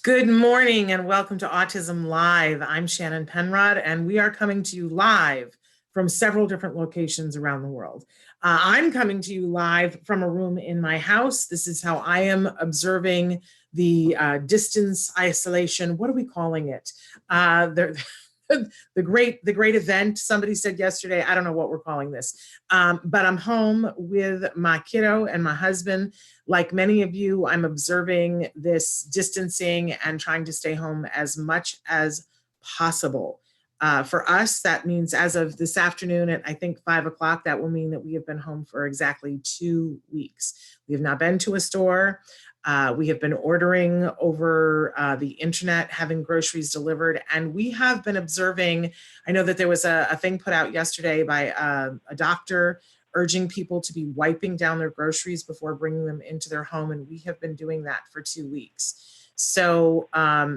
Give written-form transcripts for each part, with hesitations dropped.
Good morning and welcome to Autism Live. I'm Shannon Penrod and we are coming to you live from several different locations around the world. I'm coming to you live from a room in my house. This is how I am observing the distance isolation. What are we calling it? The great event. Somebody said yesterday, I don't know what we're calling this, but I'm home with my kiddo and my husband. Like many of you, I'm observing this distancing and trying to stay home as much as possible. For us, that means as of this afternoon at I think 5 o'clock, that will mean that we have been home for exactly 2 weeks. We have not been to a store. We have been ordering over the internet, having groceries delivered, and we have been observing. I know that there was a thing put out yesterday by a doctor urging people to be wiping down their groceries before bringing them into their home, and we have been doing that for 2 weeks. So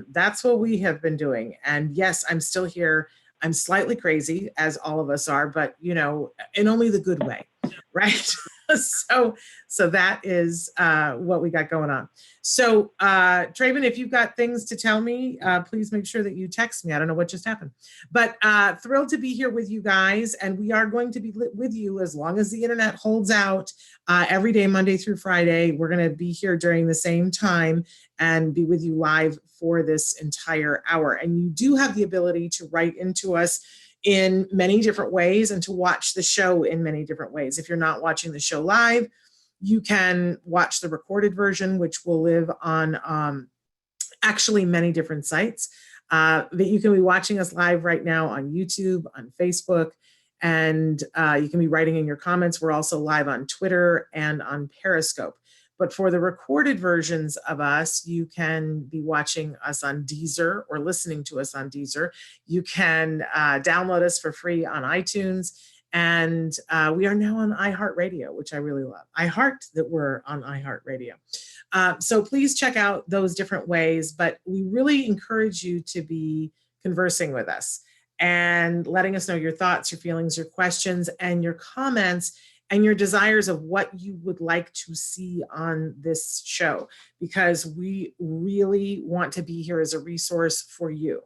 that's what we have been doing. And yes, I'm still here. I'm slightly crazy, as all of us are, but you know, in only the good way, right? So that is what we got going on. So Traven, if you've got things to tell me, please make sure that you text me. I don't know what just happened, but thrilled to be here with you guys. And we are going to be with you as long as the internet holds out every day, Monday through Friday. We're going to be here during the same time and be with you live for this entire hour. And you do have the ability to write into us in many different ways and to watch the show in many different ways. If you're not watching the show live, you can watch the recorded version, which will live on actually many different sites. That you can be watching us live right now on YouTube, on Facebook, and you can be writing in your comments. We're also live on Twitter and on Periscope. But for the recorded versions of us, you can be watching us on Deezer or listening to us on Deezer. You can download us for free on iTunes. And we are now on iHeartRadio, which I really love. I heart that we're on iHeartRadio. So please check out those different ways. But we really encourage you to be conversing with us and letting us know your thoughts, your feelings, your questions, and your comments, and your desires of what you would like to see on this show, because we really want to be here as a resource for you.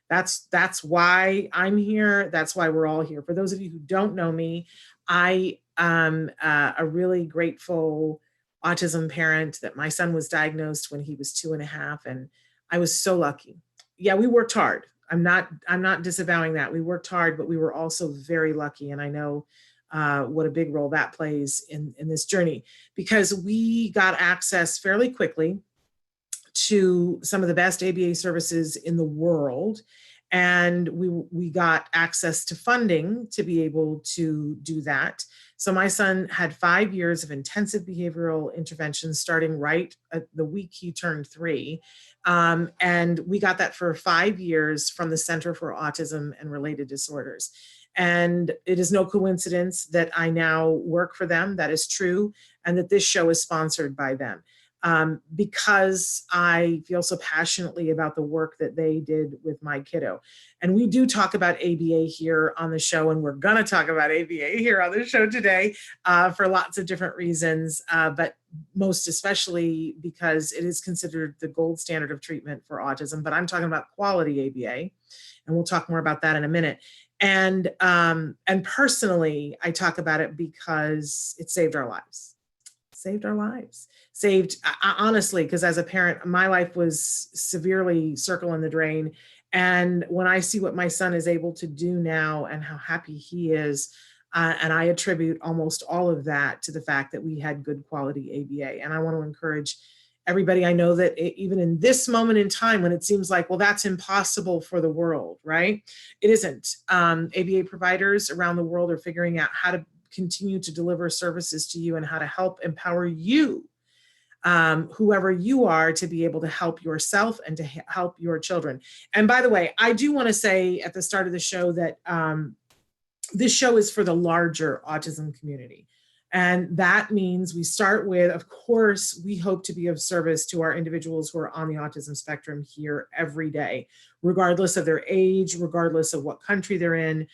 That's why I'm here. That's why we're all here. For those of you who don't know me, I am a really grateful autism parent that my son was diagnosed when he was 2.5, and I was so lucky. Yeah, we worked hard. I'm not disavowing that. We worked hard, but we were also very lucky. And I know what a big role that plays in this journey, because we got access fairly quickly to some of the best ABA services in the world. And we got access to funding to be able to do that. So my son had 5 years of intensive behavioral intervention starting right at the week he turned 3. And we got that for 5 years from the Center for Autism and Related Disorders. And it is no coincidence that I now work for them. That is true. And that this show is sponsored by them. Because I feel so passionately about the work that they did with my kiddo. And we do talk about ABA here on the show, and we're going to talk about ABA here on the show today for lots of different reasons, but most especially because it is considered the gold standard of treatment for autism. But I'm talking about quality ABA, and we'll talk more about that in a minute. And personally, I talk about it because it saved our lives. Saved, honestly, because as a parent, my life was severely circle in the drain. And when I see what my son is able to do now and how happy he is, and I attribute almost all of that to the fact that we had good quality ABA. And I want to encourage everybody. I know that even in this moment in time, when it seems like, well, that's impossible for the world, right? It isn't. ABA providers around the world are figuring out how to continue to deliver services to you and how to help empower you, whoever you are, to be able to help yourself and to help your children. And by the way, I do want to say at the start of the show that this show is for the larger autism community. And that means we start with, of course, we hope to be of service to our individuals who are on the autism spectrum here every day, regardless of their age, regardless of what country they're in,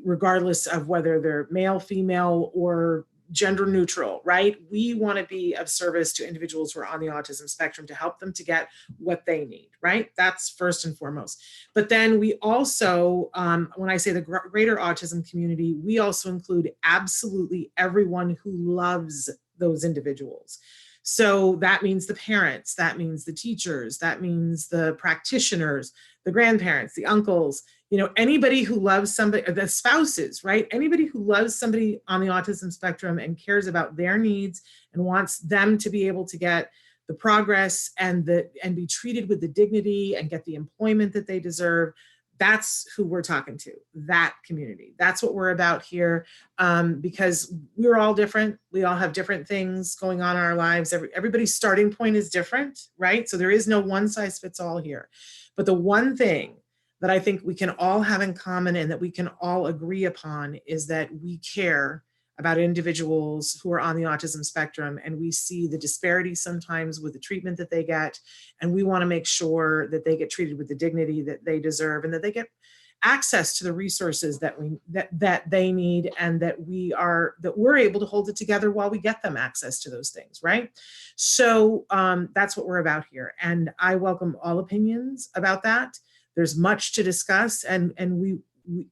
regardless of whether they're male, female, or gender neutral, right? We want to be of service to individuals who are on the autism spectrum to help them to get what they need, right? That's first and foremost. But then we also, when I say the greater autism community, we also include absolutely everyone who loves those individuals. So that means the parents, that means the teachers, that means the practitioners, the grandparents, the uncles, you know, anybody who loves somebody, the spouses, right? Anybody who loves somebody on the autism spectrum and cares about their needs and wants them to be able to get the progress and be treated with the dignity and get the employment that they deserve. That's who we're talking to, that community. That's what we're about here, because we're all different. We all have different things going on in our lives. Everybody's starting point is different, right? So there is no one size fits all here. But the one thing that I think we can all have in common and that we can all agree upon is that we care about individuals who are on the autism spectrum, and we see the disparity sometimes with the treatment that they get, and we want to make sure that they get treated with the dignity that they deserve and that they get access to the resources that they need, and that we're able to hold it together while we get them access to those things, right? So that's what we're about here, and I welcome all opinions about that. There's much to discuss, and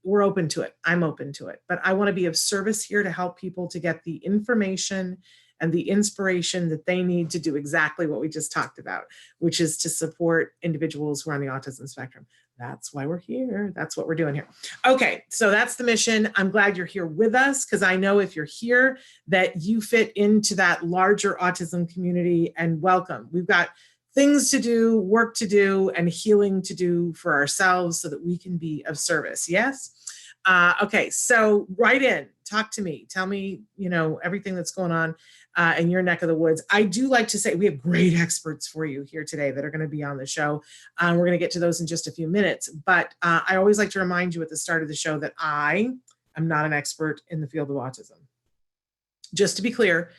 we're open to it. I'm open to it, but I want to be of service here to help people to get the information and the inspiration that they need to do exactly what we just talked about, which is to support individuals who are on the autism spectrum. That's why we're here. That's what we're doing here. Okay, so that's the mission. I'm glad you're here with us, because I know if you're here that you fit into that larger autism community, and welcome. We've got things to do, work to do, and healing to do for ourselves so that we can be of service. Yes? Okay, so write in, talk to me, tell me, you know, everything that's going on in your neck of the woods. I do like to say we have great experts for you here today that are going to be on the show. We're going to get to those in just a few minutes, but I always like to remind you at the start of the show that I am not an expert in the field of autism. Just to be clear,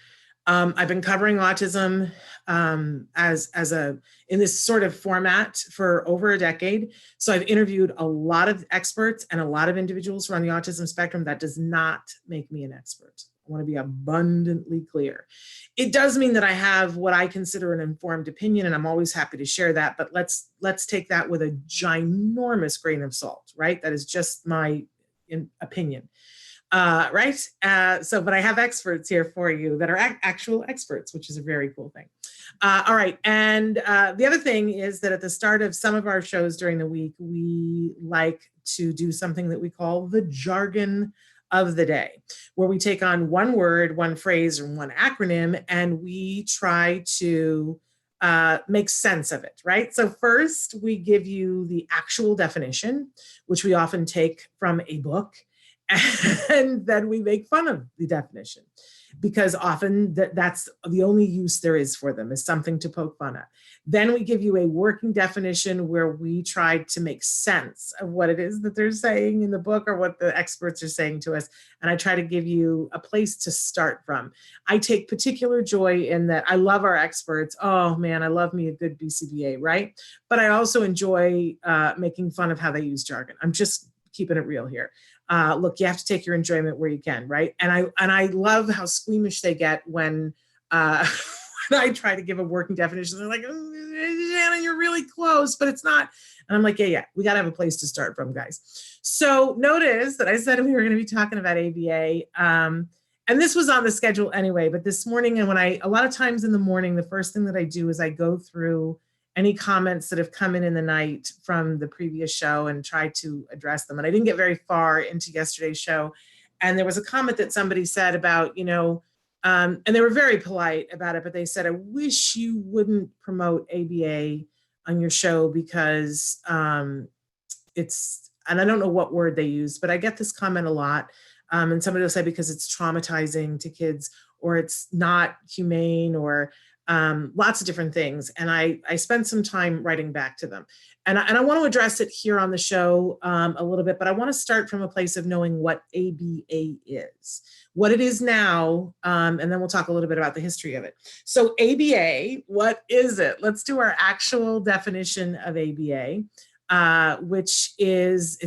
I've been covering autism in this sort of format for over a decade. So I've interviewed a lot of experts and a lot of individuals who are on the autism spectrum. That does not make me an expert. I want to be abundantly clear. It does mean that I have what I consider an informed opinion, and I'm always happy to share that, but let's take that with a ginormous grain of salt, right? That is just my opinion. Right? But I have experts here for you that are actual experts, which is a very cool thing. All right. And the other thing is that at the start of some of our shows during the week, we like to do something that we call the jargon of the day, where we take on one word, one phrase, or one acronym, and we try to make sense of it, right? So first, we give you the actual definition, which we often take from a book. And then we make fun of the definition, because often that's the only use there is for them, is something to poke fun at. Then we give you a working definition where we try to make sense of what it is that they're saying in the book or what the experts are saying to us. And I try to give you a place to start from. I take particular joy in that. I love our experts. Oh man, I love me a good BCBA, right? But I also enjoy making fun of how they use jargon. I'm just keeping it real here. Look, you have to take your enjoyment where you can, right? And I love how squeamish they get when when I try to give a working definition. They're like, Shannon, you're really close, but it's not. And I'm like, yeah, we got to have a place to start from, guys. So notice that I said we were going to be talking about ABA. And this was on the schedule anyway, but this morning, and a lot of times in the morning, the first thing that I do is I go through any comments that have come in the night from the previous show and try to address them. And I didn't get very far into yesterday's show. And there was a comment that somebody said about, and they were very polite about it, but they said, I wish you wouldn't promote ABA on your show because it's, and I don't know what word they used, but I get this comment a lot. And somebody will say because it's traumatizing to kids, or it's not humane, or lots of different things. And I spent some time writing back to them. And I want to address it here on the show a little bit, but I want to start from a place of knowing what ABA is, what it is now, and then we'll talk a little bit about the history of it. So ABA, what is it? Let's do our actual definition of ABA, which is,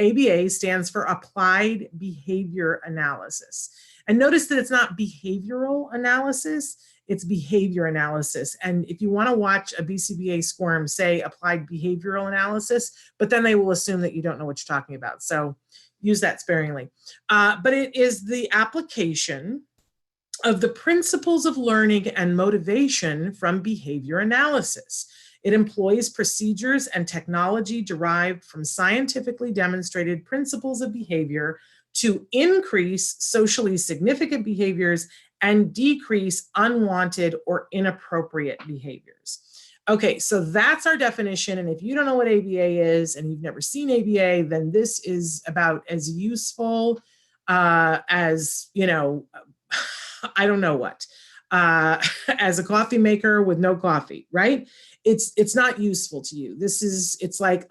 ABA stands for Applied Behavior Analysis. And notice that it's not behavioral analysis, it's behavior analysis. And if you want to watch a BCBA squirm say applied behavioral analysis, but then they will assume that you don't know what you're talking about. So use that sparingly. But it is the application of the principles of learning and motivation from behavior analysis. It employs procedures and technology derived from scientifically demonstrated principles of behavior to increase socially significant behaviors and decrease unwanted or inappropriate behaviors. Okay, so that's our definition. And if you don't know what ABA is and you've never seen ABA, then this is about as useful as, you know, I don't know what, as a coffee maker with no coffee, right? It's not useful to you. It's like,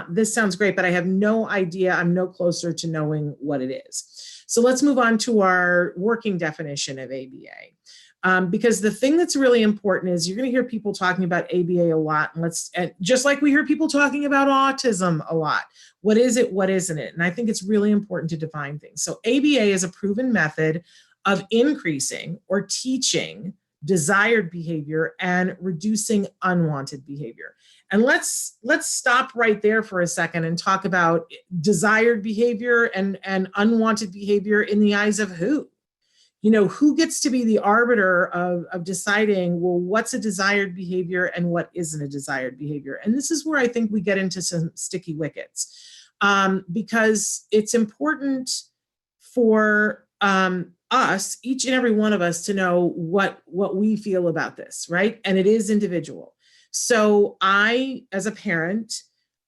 this sounds great, but I have no idea. I'm no closer to knowing what it is. So let's move on to our working definition of ABA. Because the thing that's really important is you're going to hear people talking about ABA a lot. And just like we hear people talking about autism a lot. What is it? What isn't it? And I think it's really important to define things. So ABA is a proven method of increasing or teaching desired behavior and reducing unwanted behavior. And let's stop right there for a second and talk about desired behavior and unwanted behavior in the eyes of who? You know, who gets to be the arbiter of deciding, well, what's a desired behavior and what isn't a desired behavior? And this is where I think we get into some sticky wickets, because it's important for us, each and every one of us, to know what we feel about this, right? And it is individual. So I, as a parent,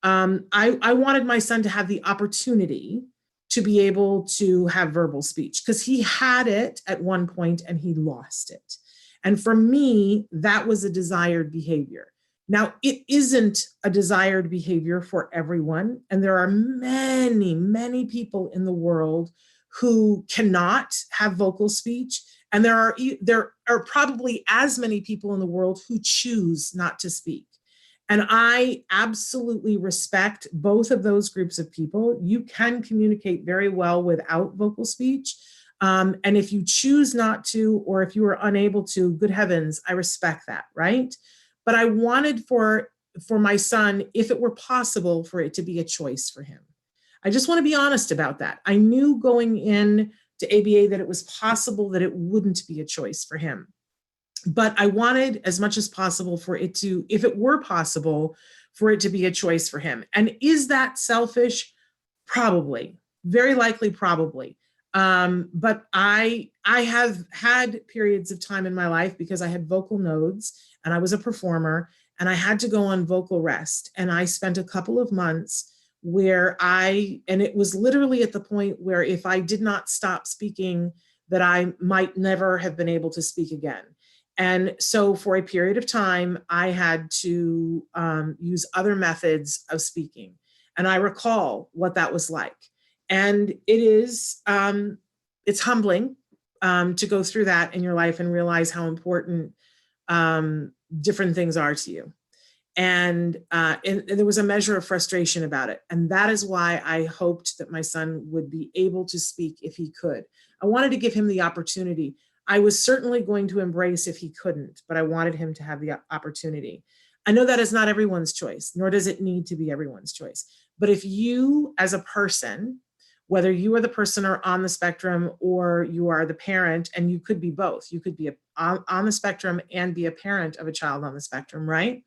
I wanted my son to have the opportunity to be able to have verbal speech, because he had it at one point and he lost it. And for me, that was a desired behavior. Now, it isn't a desired behavior for everyone. And there are many, many people in the world who cannot have vocal speech. And there are probably as many people in the world who choose not to speak. And I absolutely respect both of those groups of people. You can communicate very well without vocal speech. And if you choose not to, or if you are unable to, good heavens, I respect that, right? But I wanted for my son, if it were possible, for it to be a choice for him. I just want to be honest about that. I knew going in to ABA that it was possible that it wouldn't be a choice for him. But I wanted as much as possible for it to, if it were possible, for it to be a choice for him. And is that selfish? Probably. Very likely, probably. But I have had periods of time in my life because I had vocal nodes and I was a performer and I had to go on vocal rest. And I spent a couple of months where and it was literally at the point where if I did not stop speaking, that I might never have been able to speak again. And so for a period of time, I had to use other methods of speaking. And I recall what that was like. And it is, it's humbling to go through that in your life and realize how important different things are to you. And there was a measure of frustration about it. And that is why I hoped that my son would be able to speak if he could. I wanted to give him the opportunity. I was certainly going to embrace if he couldn't, but I wanted him to have the opportunity. I know that is not everyone's choice, nor does it need to be everyone's choice. But if you, as a person, whether you are the person or on the spectrum, or you are the parent, and you could be both, you could be on the spectrum and be a parent of a child on the spectrum, right?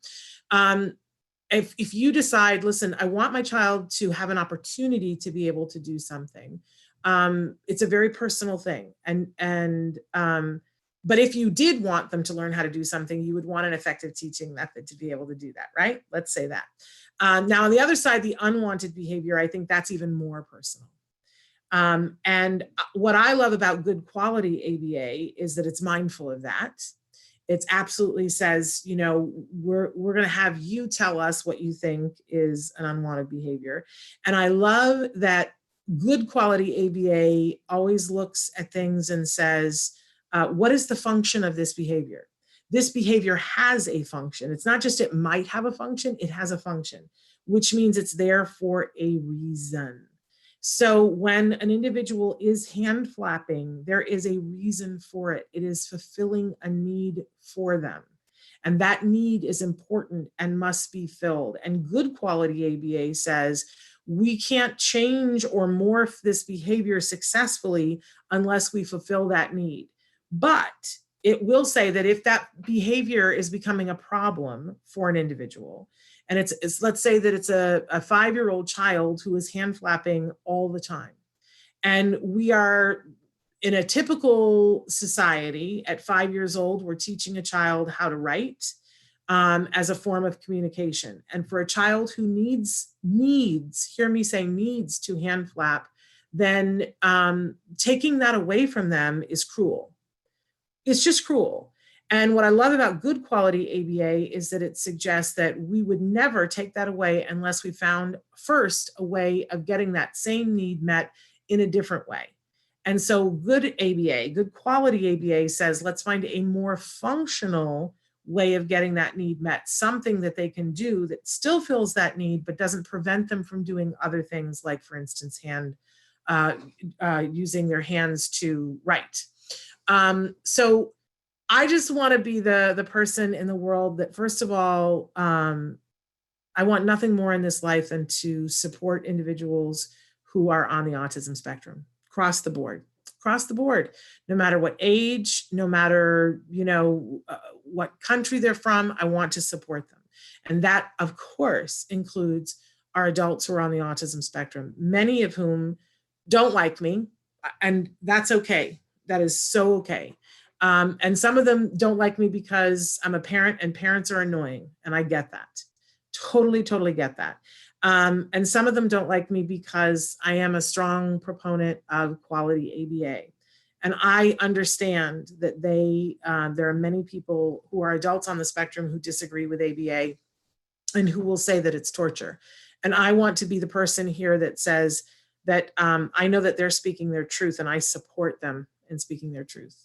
If you decide, listen, I want my child to have an opportunity to be able to do something, it's a very personal thing. But if you did want them to learn how to do something, you would want an effective teaching method to be able to do that, right? Let's say that. Now, on the other side, the unwanted behavior, I think that's even more personal. And what I love about good quality ABA is that it's mindful of that. It absolutely says, you know, we're going to have you tell us what you think is an unwanted behavior. And I love that good quality ABA always looks at things and says, what is the function of this behavior? This behavior has a function. It's not just it might have a function, it has a function, which means it's there for a reason. So when an individual is hand flapping, there is a reason for it. It is fulfilling a need for them. And that need is important and must be filled. And good quality ABA says, we can't change or morph this behavior successfully unless we fulfill that need. But it will say that if that behavior is becoming a problem for an individual, and it's let's say that it's a 5-year-old child who is hand flapping all the time. And we are in a typical society at 5 years old, we're teaching a child how to write as a form of communication. And for a child who needs, hear me say needs to hand flap, then taking that away from them is cruel. It's just cruel. And what I love about good quality ABA is that it suggests that we would never take that away unless we found first a way of getting that same need met in a different way. And so good ABA, good quality ABA says, let's find a more functional way of getting that need met, something that they can do that still fills that need, but doesn't prevent them from doing other things like, for instance, using their hands to write. So I just want to be the person in the world that, first of all, I want nothing more in this life than to support individuals who are on the autism spectrum across the board, no matter what age, no matter, what country they're from, I want to support them. And that, of course, includes our adults who are on the autism spectrum, many of whom don't like me, and that's okay. That is so okay. And some of them don't like me because I'm a parent and parents are annoying. And I get that. Totally get that. And some of them don't like me because I am a strong proponent of quality ABA. And I understand that there are many people who are adults on the spectrum who disagree with ABA and who will say that it's torture. And I want to be the person here that says that I know that they're speaking their truth and I support them in speaking their truth.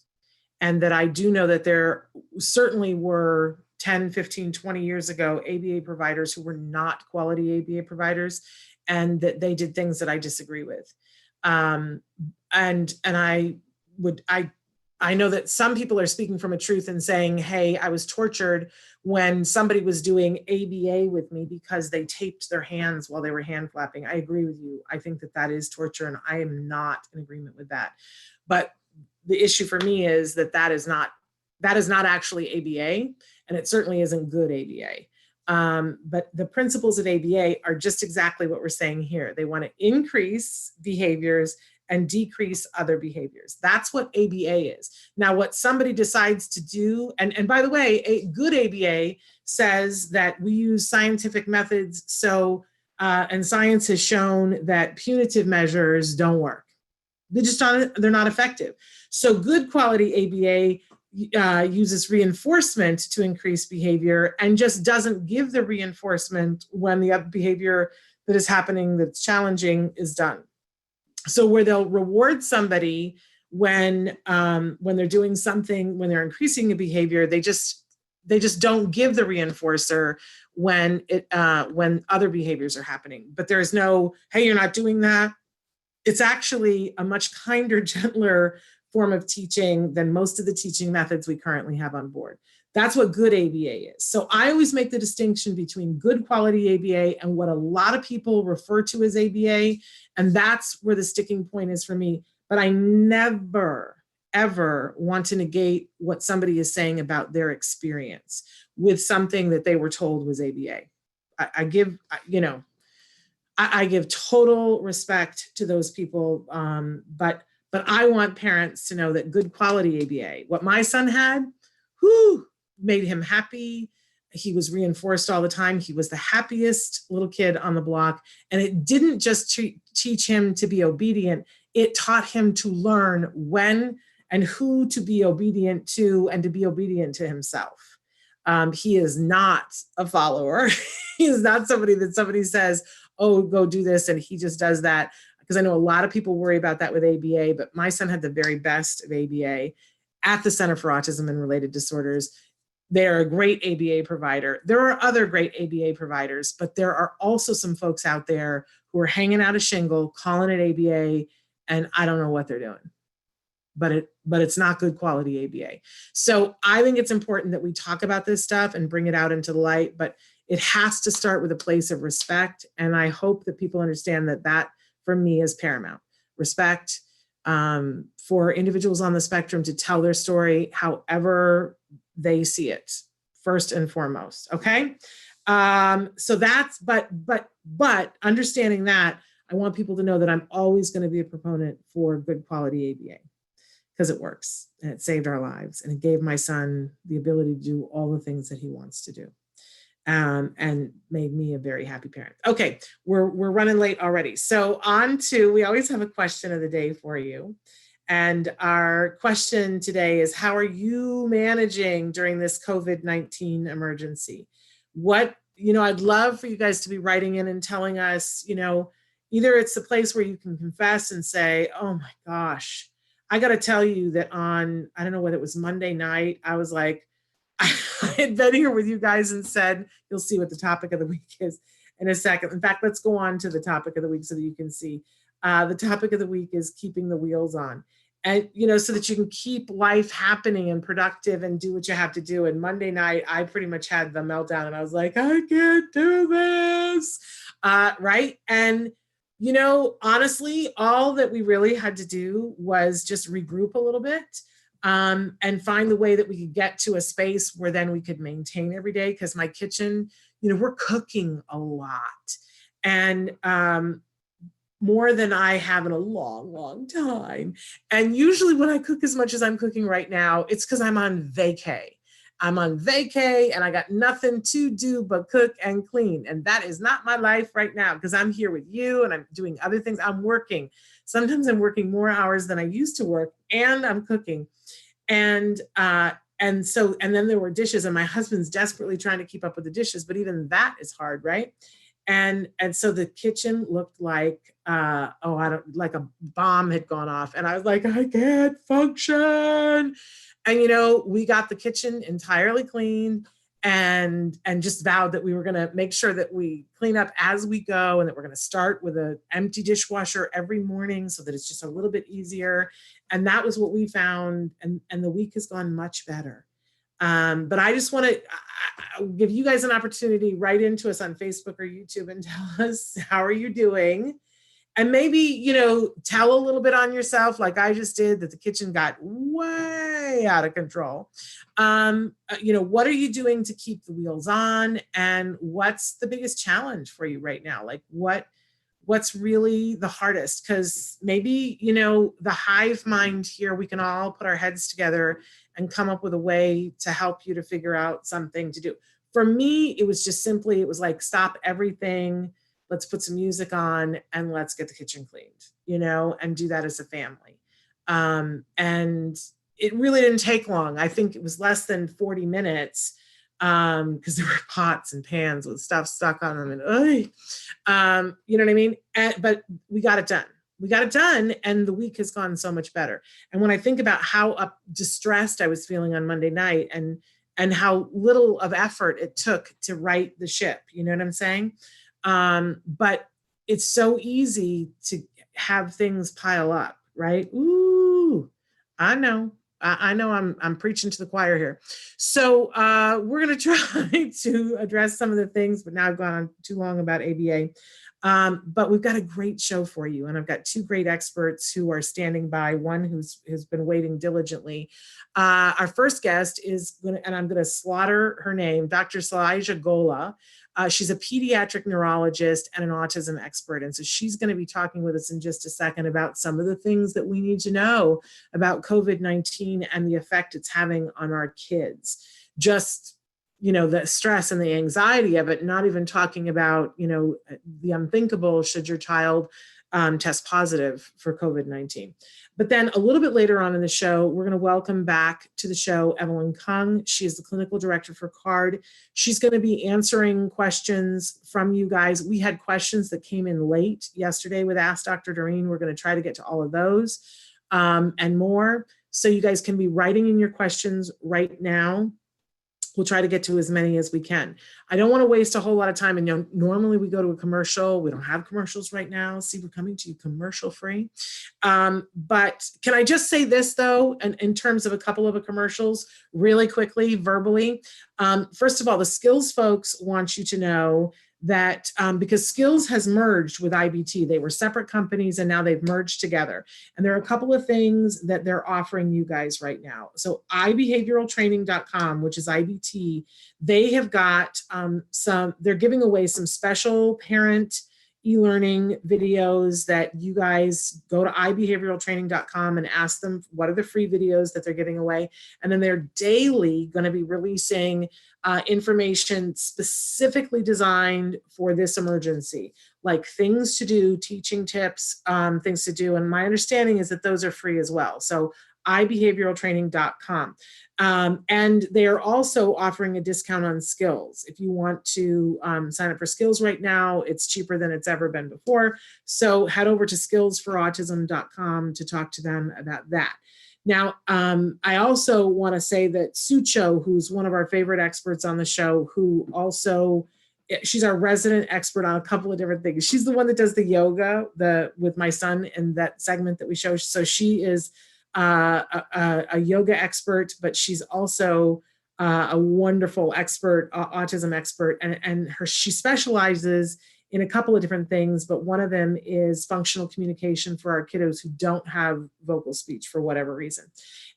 And that I do know that there certainly were 10, 15, 20 years ago, ABA providers who were not quality ABA providers, and that they did things that I disagree with. And I know that some people are speaking from a truth and saying, hey, I was tortured when somebody was doing ABA with me because they taped their hands while they were hand flapping. I agree with you. I think that that is torture, and I am not in agreement with that. But the issue for me is that is not actually ABA, and it certainly isn't good ABA. But the principles of ABA are just exactly what we're saying here. They want to increase behaviors and decrease other behaviors. That's what ABA is. Now, what somebody decides to do, and by the way, a good ABA says that we use scientific methods. So, and science has shown that punitive measures don't work. They're not effective. So good quality ABA uses reinforcement to increase behavior and just doesn't give the reinforcement when the behavior that is happening that's challenging is done. So where they'll reward somebody when they're doing something, when they're increasing a behavior, they just don't give the reinforcer when other behaviors are happening. But there's no, hey, you're not doing that. It's actually a much kinder, gentler form of teaching than most of the teaching methods we currently have on board. That's what good ABA is. So I always make the distinction between good quality ABA and what a lot of people refer to as ABA. And that's where the sticking point is for me. But I never, ever want to negate what somebody is saying about their experience with something that they were told was ABA. I give total respect to those people, but I want parents to know that good quality ABA, what my son had, made him happy. He was reinforced all the time. He was the happiest little kid on the block. And it didn't just teach him to be obedient, it taught him to learn when and who to be obedient to and to be obedient to himself. He is not a follower. He is not somebody that somebody says, oh, go do this, and he just does that. Because I know a lot of people worry about that with ABA, but my son had the very best of ABA at the Center for Autism and Related Disorders. They're a great ABA provider. There are other great ABA providers, but there are also some folks out there who are hanging out a shingle, calling it ABA, and I don't know what they're doing. But it's not good quality ABA. So I think it's important that we talk about this stuff and bring it out into the light, but it has to start with a place of respect. And I hope that people understand that that for me is paramount. Respect for individuals on the spectrum to tell their story however they see it, first and foremost, okay? So that's, but understanding that, I want people to know that I'm always gonna be a proponent for good quality ABA, because it works and it saved our lives and it gave my son the ability to do all the things that he wants to do, and made me a very happy parent. Okay, we're running late already. So on to, we always have a question of the day for you. And our question today is, how are you managing during this COVID-19 emergency? What, I'd love for you guys to be writing in and telling us, either it's the place where you can confess and say, oh my gosh, I got to tell you that on, I don't know whether it was Monday night, I was like, I had been here with you guys and said, you'll see what the topic of the week is in a second. In fact, let's go on to the topic of the week so that you can see. The topic of the week is keeping the wheels on. And, so that you can keep life happening and productive and do what you have to do. And Monday night, I pretty much had the meltdown and I was like, I can't do this, right? And honestly, all that we really had to do was just regroup a little bit, and find the way that we could get to a space where then we could maintain every day. Because my kitchen, we're cooking a lot, and more than I have in a long, long time. And usually when I cook as much as I'm cooking right now, it's because I'm on vacay. I'm on vacay and I got nothing to do but cook and clean. And that is not my life right now, because I'm here with you and I'm doing other things. I'm working. Sometimes I'm working more hours than I used to work, and I'm cooking. And then there were dishes, and my husband's desperately trying to keep up with the dishes, but even that is hard, right? And so the kitchen looked like, like a bomb had gone off. And I was like, I can't function. And, we got the kitchen entirely clean and just vowed that we were going to make sure that we clean up as we go, and that we're going to start with an empty dishwasher every morning so that it's just a little bit easier. And that was what we found. And the week has gone much better. But I just want to give you guys an opportunity, write into us on Facebook or YouTube and tell us, how are you doing? And maybe, tell a little bit on yourself, like I just did, that the kitchen got way out of control. What are you doing to keep the wheels on? And what's the biggest challenge for you right now? Like what's really the hardest? Because maybe, the hive mind here, we can all put our heads together and come up with a way to help you to figure out something to do. For me, it was just simply, it was like, stop everything. Let's put some music on and let's get the kitchen cleaned, and do that as a family. And it really didn't take long. I think it was less than 40 minutes, because there were pots and pans with stuff stuck on them, and you know what I mean? But we got it done. We got it done, and the week has gone so much better. And when I think about how distressed I was feeling on Monday night, and how little of effort it took to right the ship, you know what I'm saying? But it's so easy to have things pile up, right? Ooh, I know I'm preaching to the choir here. So we're going to try to address some of the things, but now I've gone on too long about ABA. But we've got a great show for you. And I've got two great experts who are standing by, one who's been waiting diligently. Our first guest is, and I'm going to slaughter her name, Dr. Sailaja Golla. She's a pediatric neurologist and an autism expert. And so she's going to be talking with us in just a second about some of the things that we need to know about COVID-19 and the effect it's having on our kids. Just, the stress and the anxiety of it, not even talking about, the unthinkable should your child test positive for COVID-19. But then a little bit later on in the show, we're going to welcome back to the show Evelyn Kung. She is the clinical director for CARD. She's going to be answering questions from you guys. We had questions that came in late yesterday with Ask Dr. Doreen. We're going to try to get to all of those and more. So you guys can be writing in your questions right now. We'll try to get to as many as we can. I don't want to waste a whole lot of time. And normally we go to a commercial. We don't have commercials right now. See, we're coming to you commercial free. But can I just say this though, in terms of a couple of commercials, really quickly, verbally. First of all, the skills folks want you to know that because Skills has merged with IBT, they were separate companies and now they've merged together. And there are a couple of things that they're offering you guys right now. So ibehavioraltraining.com, which is IBT, they have got they're giving away some special parent e-learning videos that you guys go to ibehavioraltraining.com and ask them what are the free videos that they're giving away. And then they're daily going to be releasing information specifically designed for this emergency, like things to do, teaching tips, things to do. And my understanding is that those are free as well. So ibehavioraltraining.com. And they are also offering a discount on Skills. If you want to sign up for Skills right now, it's cheaper than it's ever been before. So head over to skillsforautism.com to talk to them about that. Now, I also want to say that Sucho, who's one of our favorite experts on the show, who also, she's our resident expert on a couple of different things. She's the one that does the yoga with my son in that segment that we show. So she is a yoga expert, but she's also a wonderful expert, autism expert, and she specializes in a couple of different things, but one of them is functional communication for our kiddos who don't have vocal speech for whatever reason.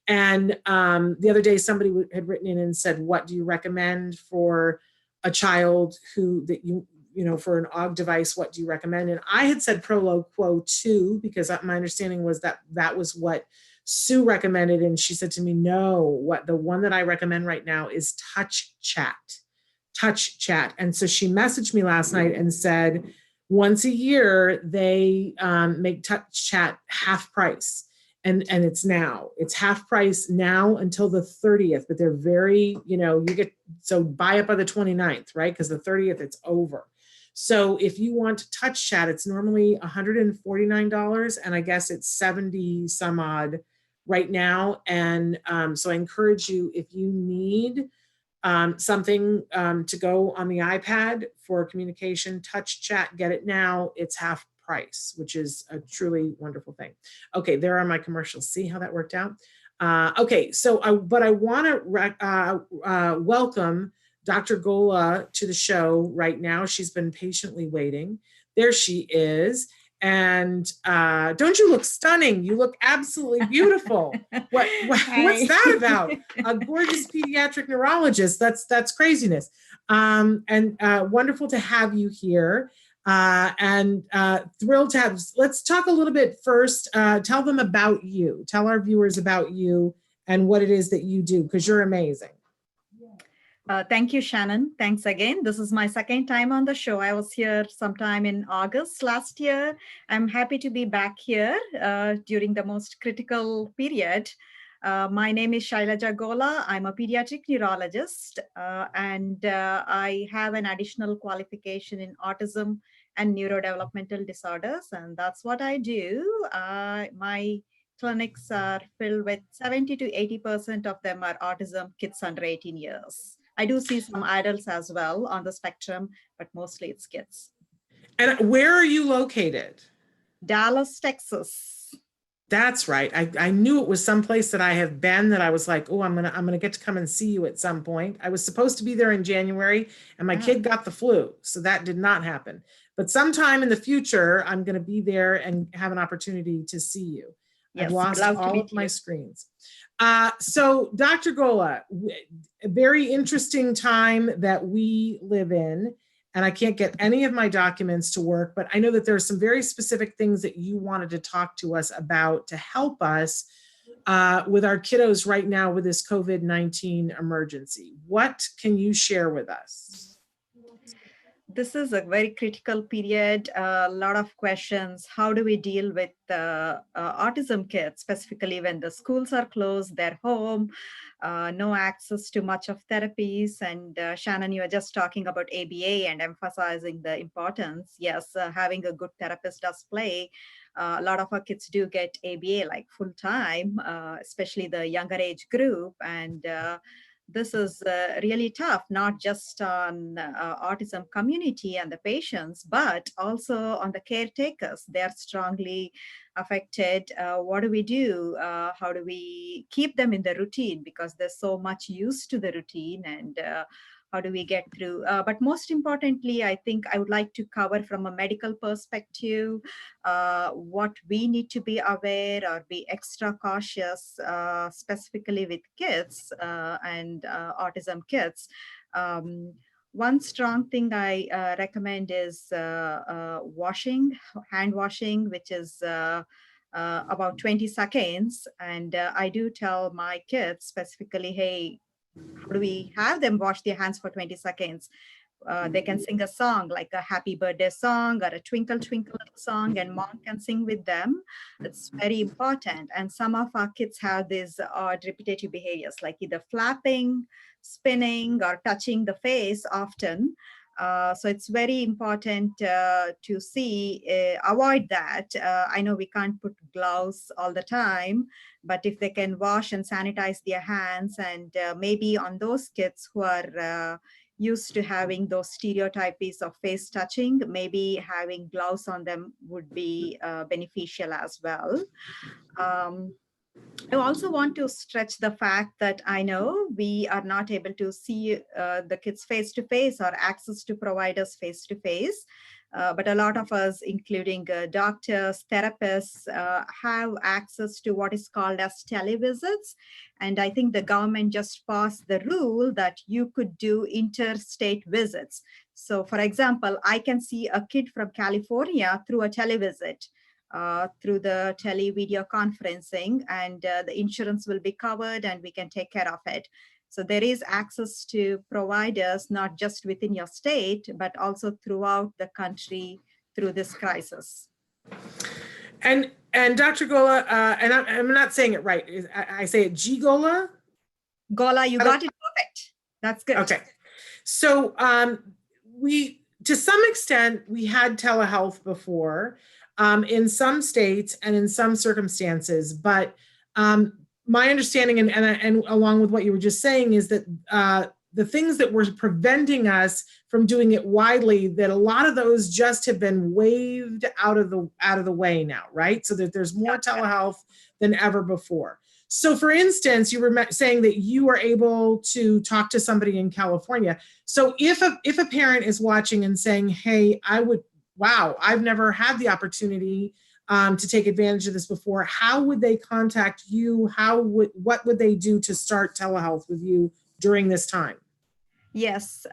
And the other day, somebody had written in and said, what do you recommend for a child for an AUG device, what do you recommend? And I had said Prolo Quo 2, because my understanding was that that was what Sue recommended. And she said to me, no, the one that I recommend right now is Touch Chat. And so she messaged me last night and said, once a year, they make Touch Chat half price. And it's half price now until the 30th, but they're very, so buy it by the 29th, right? Because the 30th, it's over. So if you want to Touch Chat, it's normally $149, and I guess it's 70 some odd right now. And so I encourage you, if you need something to go on the iPad for communication, Touch Chat, get it now. It's half price, which is a truly wonderful thing. Okay, there are my commercials. See how that worked out? Okay, so I want to welcome Dr. Golla to the show right now. She's been patiently waiting. There she is. And don't you look stunning? You look absolutely beautiful. What's that about? A gorgeous pediatric neurologist. That's craziness. And wonderful to have you here. And thrilled to have, let's talk a little bit first. Tell them about you. Tell our viewers about you and what it is that you do, because you're amazing. Thank you, Shannon. Thanks again. This is my second time on the show. I was here sometime in August last year. I'm happy to be back here during the most critical period. My name is Sailaja Golla. I'm a pediatric neurologist, and I have an additional qualification in autism and neurodevelopmental disorders, and that's what I do. My clinics are filled with 70 to 80% of them are autism kids under 18 years. I do see some adults as well on the spectrum, but mostly it's kids. And where are you located? Dallas, Texas. That's right. I knew it was someplace that I have been that I was like, oh, I'm gonna get to come and see you at some point. I was supposed to be there in January, and my kid got the flu, so that did not happen. But sometime in the future, I'm gonna be there and have an opportunity to see you. Yes, I've lost all of my screens. So Dr. Golla, a very interesting time that we live in, and I can't get any of my documents to work, but I know that there are some very specific things that you wanted to talk to us about to help us with our kiddos right now with this COVID-19 emergency. What can you share with us? This is a very critical period, a lot of questions. How do we deal with autism kids, specifically when the schools are closed, they're home, no access to much of therapies. And Shannon, you were just talking about ABA and emphasizing the importance. Yes, having a good therapist does play. A lot of our kids do get ABA like full time, especially the younger age group. And this is really tough, not just on autism community and the patients, but also on the caretakers. They are strongly affected. What do we do? How do we keep them in the routine? Because they're so much used to the routine, and how do we get through? But most importantly, I think I would like to cover from a medical perspective what we need to be aware or be extra cautious, specifically with kids and autism kids. One strong thing I recommend is hand washing, which is about 20 seconds. And I do tell my kids specifically, hey, how do we have them wash their hands for 20 seconds? They can sing a song like a happy birthday song or a twinkle twinkle song, and mom can sing with them. It's very important. And some of our kids have these odd repetitive behaviors like either flapping, spinning, or touching the face often. So it's very important to avoid that. I know we can't put gloves all the time, but if they can wash and sanitize their hands, and maybe on those kids who are used to having those stereotypes of face touching, maybe having gloves on them would be beneficial as well. I also want to stretch the fact that I know we are not able to see the kids face to face or access to providers face to face. But a lot of us, including doctors, therapists, have access to what is called as televisits. And I think the government just passed the rule that you could do interstate visits. So for example, I can see a kid from California through a televisit. Through the video conferencing, and the insurance will be covered and we can take care of it. So there is access to providers, not just within your state, but also throughout the country through this crisis. And Dr. Golla, and I'm not saying it right. I say it Golla? Golla, you got it perfect. That's good. Okay. So to some extent, we had telehealth before. In some states and in some circumstances, but my understanding and along with what you were just saying is that the things that were preventing us from doing it widely, that a lot of those just have been waved out of the way now, right? So that there's more telehealth than ever before. So for instance, you were saying that you are able to talk to somebody in California. So if a parent is watching and saying, hey, wow, I've never had the opportunity to take advantage of this before, how would they contact you? What would they do to start telehealth with you during this time? Yes,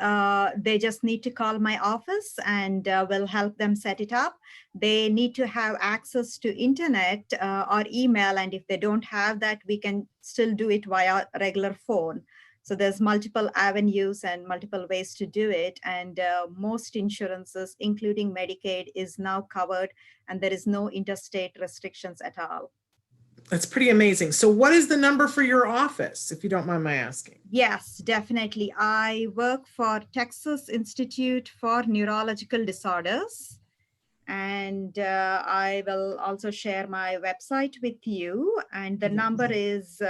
they just need to call my office and we'll help them set it up. They need to have access to internet or email. And if they don't have that, we can still do it via regular phone. So there's multiple avenues and multiple ways to do it. And most insurances, including Medicaid, is now covered, and there is no interstate restrictions at all. That's pretty amazing. So what is the number for your office, if you don't mind my asking? Yes, definitely. I work for Texas Institute for Neurological Disorders. And I will also share my website with you. And the number is...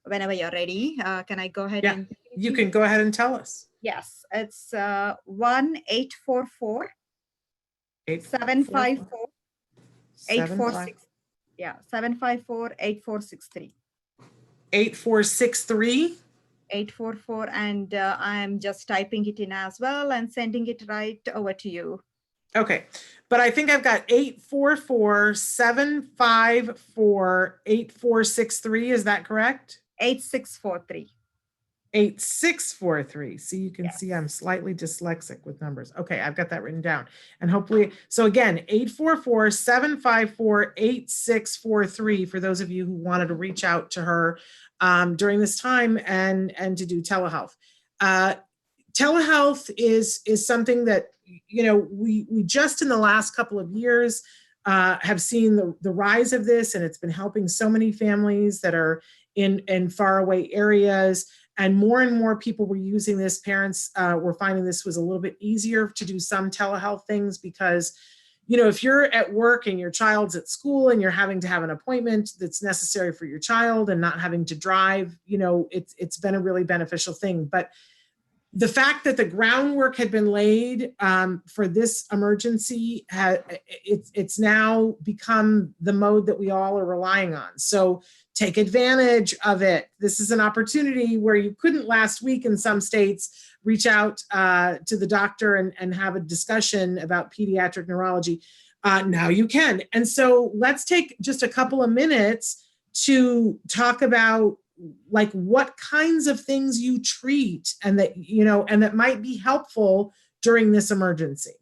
whenever you're ready, can I go ahead? Yeah, and you can go ahead and tell us. Yes, it's 1-844-754-8463. Yeah, 754-8463. 8463. 844, and I'm just typing it in as well and sending it right over to you. Okay, but I think I've got 844-754-8463. Is that correct? 8643. 8643. See, you can see I'm slightly dyslexic with numbers. Okay, I've got that written down. And hopefully, so again, 844-754-8643 for those of you who wanted to reach out to her during this time and to do telehealth. Telehealth is something that, you know, we just in the last couple of years have seen the rise of this, and it's been helping so many families that are in faraway areas, and more people were using this. Parents were finding this was a little bit easier to do some telehealth things because, if you're at work and your child's at school and you're having to have an appointment that's necessary for your child and not having to drive, it's been a really beneficial thing. But the fact that the groundwork had been laid for this emergency, it's now become the mode that we all are relying on. So take advantage of it. This is an opportunity where you couldn't last week in some states reach out to the doctor and have a discussion about pediatric neurology. Now you can. And so let's take just a couple of minutes to talk about like what kinds of things you treat and that might be helpful during this emergency.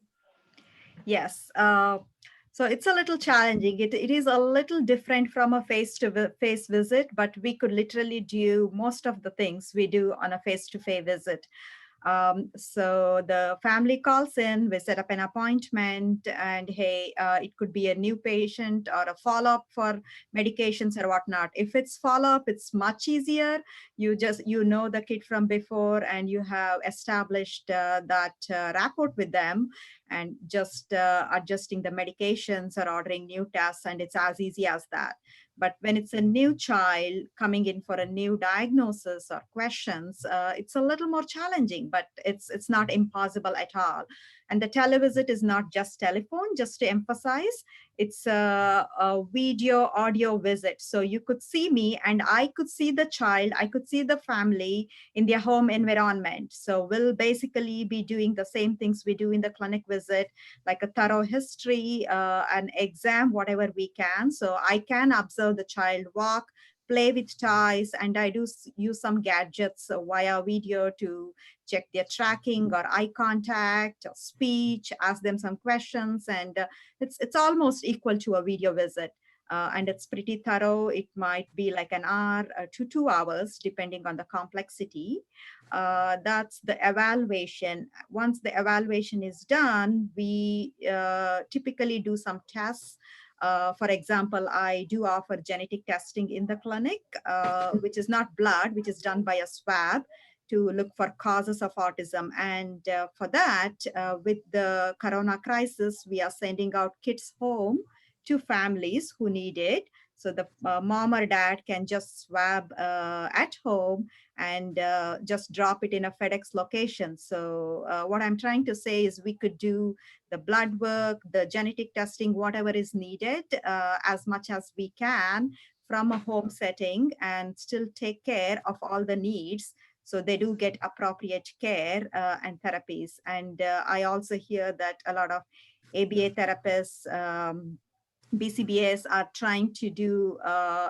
Yes. So it's a little challenging. It is a little different from a face-to-face visit, but we could literally do most of the things we do on a face-to-face visit. So the family calls in, we set up an appointment, and hey, it could be a new patient or a follow-up for medications or whatnot. If it's follow-up, it's much easier. You know the kid from before, and you have established that rapport with them, and just adjusting the medications or ordering new tests, and it's as easy as that. But when it's a new child coming in for a new diagnosis or questions, it's a little more challenging, but it's not impossible at all. And the televisit is not just telephone, just to emphasize, it's a video audio visit. So you could see me and I could see the child, I could see the family in their home environment. So we'll basically be doing the same things we do in the clinic visit, like a thorough history, an exam, whatever we can. So I can observe the child walk, play with toys, and I do use some gadgets via video to check their tracking or eye contact or speech, ask them some questions, and it's almost equal to a video visit. And it's pretty thorough. It might be like an hour to 2 hours, depending on the complexity. That's the evaluation. Once the evaluation is done, we typically do some tests. For example, I do offer genetic testing in the clinic, which is not blood, which is done by a swab to look for causes of autism. And for that, with the corona crisis, we are sending out kits home to families who need it. So the mom or dad can just swab at home and just drop it in a FedEx location. So what I'm trying to say is we could do the blood work, the genetic testing, whatever is needed, as much as we can from a home setting, and still take care of all the needs. So they do get appropriate care and therapies. And I also hear that a lot of ABA therapists, BCBS are trying to do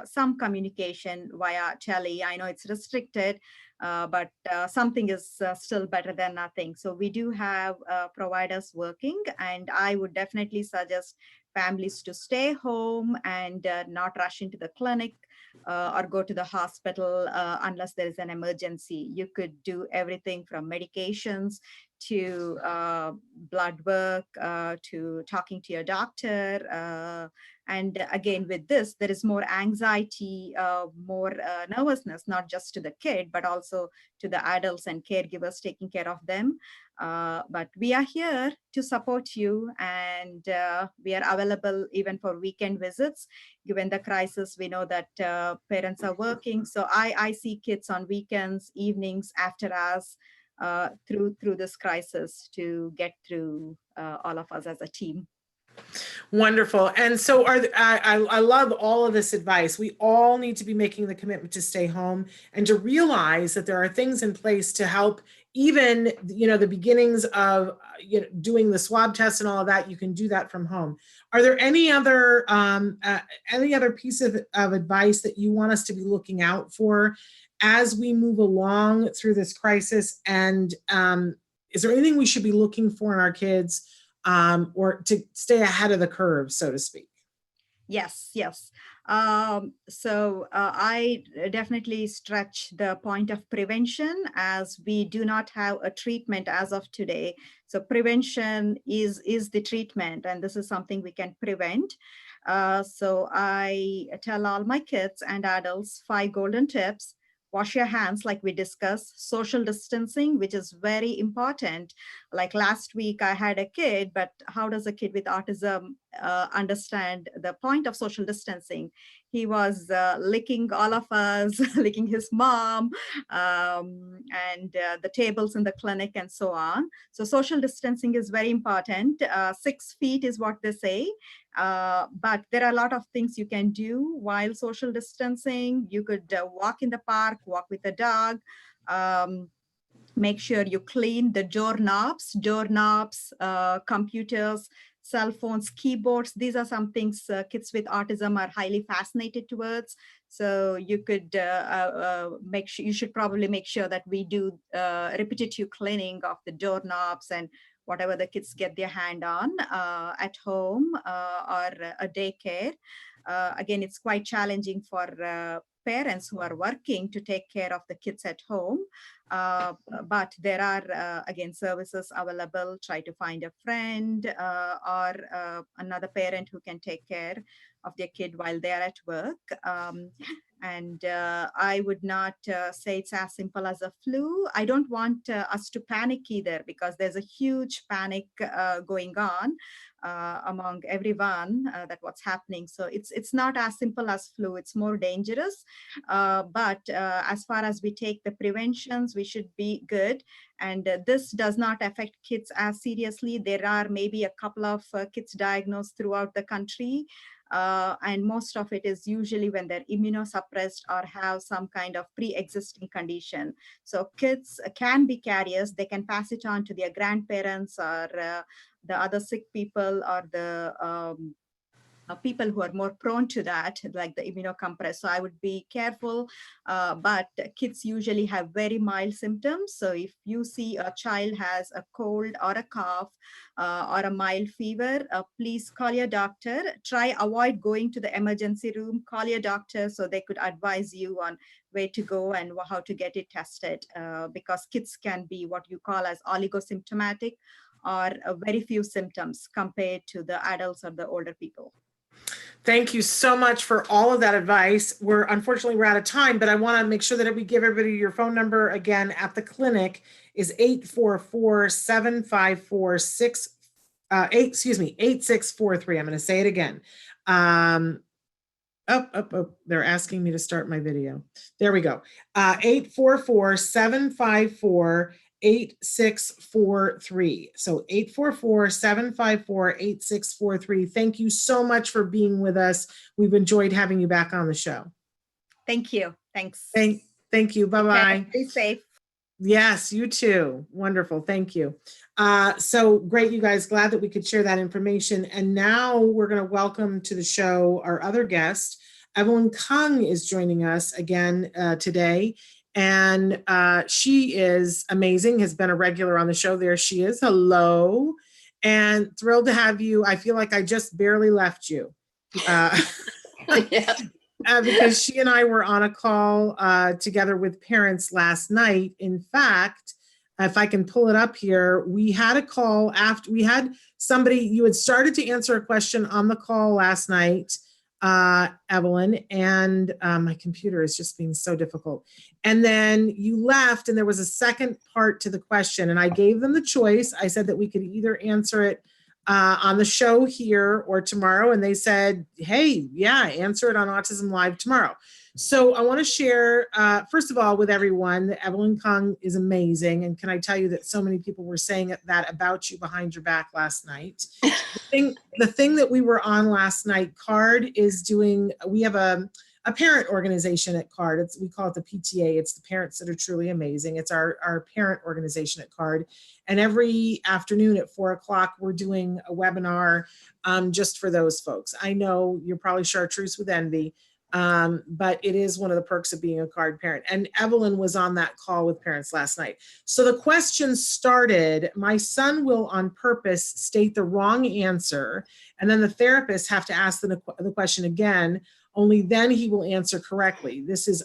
some communication via tele. I know it's restricted, but something is still better than nothing. So we do have providers working, and I would definitely suggest families to stay home and not rush into the clinic or go to the hospital unless there is an emergency. You could do everything from medications to blood work, to talking to your doctor. And again, with this, there is more anxiety, more nervousness, not just to the kid, but also to the adults and caregivers taking care of them. But we are here to support you, and we are available even for weekend visits. Given the crisis, we know that parents are working. So I see kids on weekends, evenings, after hours, through this crisis to get through all of us as a team. Wonderful. And so I love all of this advice. We all need to be making the commitment to stay home and to realize that there are things in place to help even, the beginnings of, doing the swab test and all of that. You can do that from home. Are there any other piece of advice that you want us to be looking out for as we move along through this crisis? And is there anything we should be looking for in our kids, or to stay ahead of the curve, so to speak? Yes. So I definitely stretch the point of prevention, as we do not have a treatment as of today. So prevention is the treatment, and this is something we can prevent. So I tell all my kids and adults 5 golden tips wash your hands, like we discussed, social distancing, which is very important. Like last week, I had a kid, but how does a kid with autism understand the point of social distancing? He was licking all of us, licking his mom, and the tables in the clinic and so on. So social distancing is very important. 6 feet is what they say. But there are a lot of things you can do while social distancing. You could walk in the park, walk with a dog. Make sure you clean the doorknobs, computers, cell phones, keyboards. These are some things kids with autism are highly fascinated towards. So you could you should probably make sure that we do repetitive cleaning of the doorknobs and whatever the kids get their hand on at home or a daycare. Again, it's quite challenging for parents who are working to take care of the kids at home. But there are, again, services available. Try to find a friend or another parent who can take care of their kid while they're at work. And I would not say it's as simple as a flu. I don't want us to panic either, because there's a huge panic going on among everyone that what's happening. So it's not as simple as flu. It's more dangerous. But as far as we take the preventions, we should be good. And this does not affect kids as seriously. There are maybe a couple of kids diagnosed throughout the country. And most of it is usually when they're immunosuppressed or have some kind of pre-existing condition. So kids can be carriers. They can pass it on to their grandparents or the other sick people or the people who are more prone to that, like the immunocompressed. So I would be careful, but kids usually have very mild symptoms. So if you see a child has a cold or a cough or a mild fever, please call your doctor. Try avoid going to the emergency room. Call your doctor so they could advise you on where to go and how to get it tested, because kids can be what you call as oligosymptomatic or very few symptoms compared to the adults or the older people. Thank you so much for all of that advice. Unfortunately, we're out of time, but I want to make sure that we give everybody your phone number again at the clinic is 8643. I'm going to say it again. They're asking me to start my video. There we go. 844-754-8643. So 844-754-8643. Thank you so much for being with us. We've enjoyed having you back on the show. Thank you. Thanks. Thank you. Bye-bye. Stay safe. Yes, you too. Wonderful. Thank you. So great, you guys. Glad that we could share that information. And now we're going to welcome to the show our other guest. Evelyn Kung is joining us again today. And she is amazing, has been a regular on the show. There she is. Hello. And thrilled to have you. I feel like I just barely left you. Because she and I were on a call together with parents last night. In fact, if I can pull it up here, we had a call after we had somebody, you had started to answer a question on the call last night, Evelyn, and my computer is just being so difficult. And then you left and there was a second part to the question and I gave them the choice. I said that we could either answer it on the show here or tomorrow. And they said, hey, yeah, answer it on Autism Live tomorrow. So I want to share, first of all, with everyone that Evelyn Kung is amazing. And can I tell you that so many people were saying that about you behind your back last night. The thing that we were on last night, CARD is doing, we have a parent organization at CARD. We call it the PTA. It's the Parents That Are Truly Amazing. It's our parent organization at CARD. And every afternoon at 4 o'clock, we're doing a webinar just for those folks. I know you're probably chartreuse with envy, but it is one of the perks of being a CARD parent. And Evelyn was on that call with parents last night. So the question started, my son will on purpose state the wrong answer, and then the therapists have to ask the question again, only then he will answer correctly. This is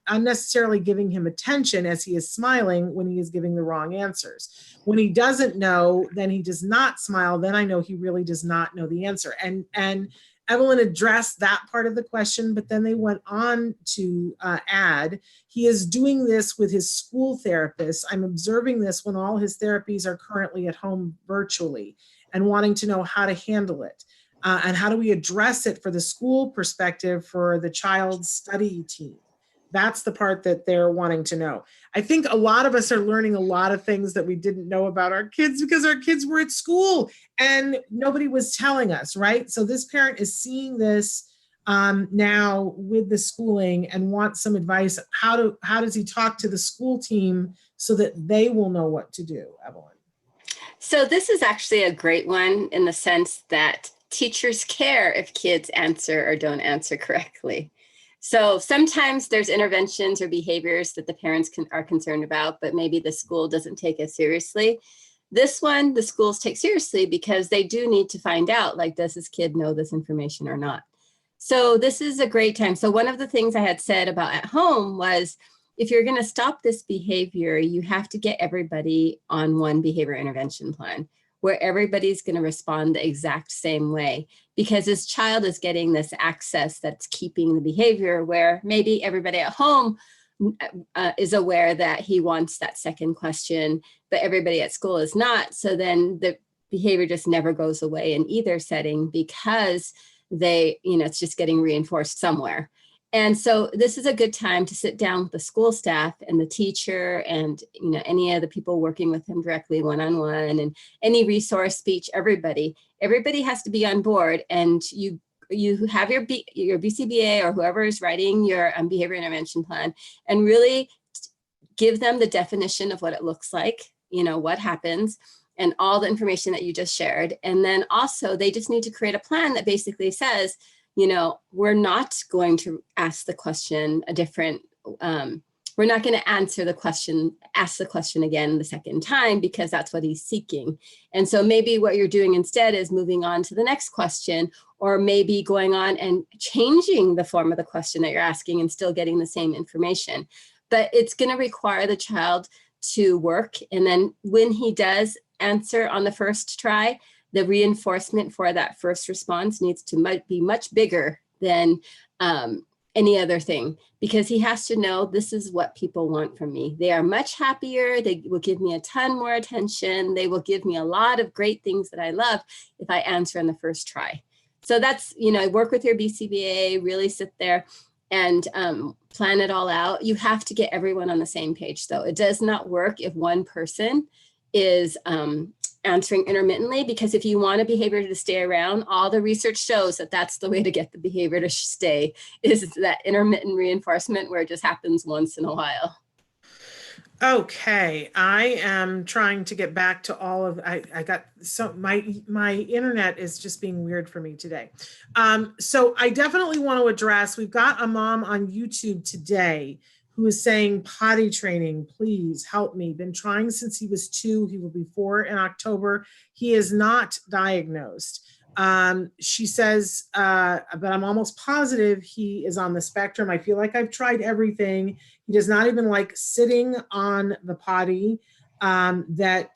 unnecessarily giving him attention as he is smiling when he is giving the wrong answers. When he doesn't know, then he does not smile. Then I know he really does not know the answer. And Evelyn addressed that part of the question, but then they went on to add, he is doing this with his school therapist. I'm observing this when all his therapies are currently at home virtually and wanting to know how to handle it. And how do we address it for the school perspective for the child's study team? That's the part that they're wanting to know. I think a lot of us are learning a lot of things that we didn't know about our kids because our kids were at school and nobody was telling us, right? So this parent is seeing this now with the schooling and wants some advice. How does he talk to the school team so that they will know what to do, Evelyn? So this is actually a great one in the sense that teachers care if kids answer or don't answer correctly. So sometimes there's interventions or behaviors that the parents are concerned about, but maybe the school doesn't take as seriously. This one, the schools take seriously because they do need to find out, like, does this kid know this information or not? So this is a great time. So one of the things I had said about at home was, if you're going to stop this behavior, you have to get everybody on one behavior intervention plan where everybody's going to respond the exact same way, because this child is getting this access that's keeping the behavior where maybe everybody at home is aware that he wants that second question, but everybody at school is not. So then the behavior just never goes away in either setting because it's just getting reinforced somewhere. And so this is a good time to sit down with the school staff and the teacher and any of the people working with him directly one-on-one, and any resource speech, everybody has to be on board. And you have your BCBA or whoever is writing your behavior intervention plan, and really give them the definition of what it looks like, what happens, and all the information that you just shared. And then also they just need to create a plan that basically says, we're not going to ask the question we're not going to ask the question again the second time, because that's what he's seeking. And so maybe what you're doing instead is moving on to the next question, or maybe going on and changing the form of the question that you're asking and still getting the same information. But it's going to require the child to work. And then when he does answer on the first try, the reinforcement for that first response needs to be much bigger than any other thing, because he has to know, this is what people want from me. They are much happier. They will give me a ton more attention. They will give me a lot of great things that I love if I answer on the first try. So that's, work with your BCBA, really sit there and plan it all out. You have to get everyone on the same page, though. It does not work if one person is answering intermittently, because if you want a behavior to stay around, all the research shows that that's the way to get the behavior to stay, is that intermittent reinforcement where it just happens once in a while. Okay, I am trying to get back to all of, I got, so my internet is just being weird for me today. So I definitely want to address, we've got a mom on YouTube today who is saying, potty training, please help me. Been trying since he was 2. He will be 4 in October. He is not diagnosed. She says, but I'm almost positive he is on the spectrum. I feel like I've tried everything. He does not even like sitting on the potty. The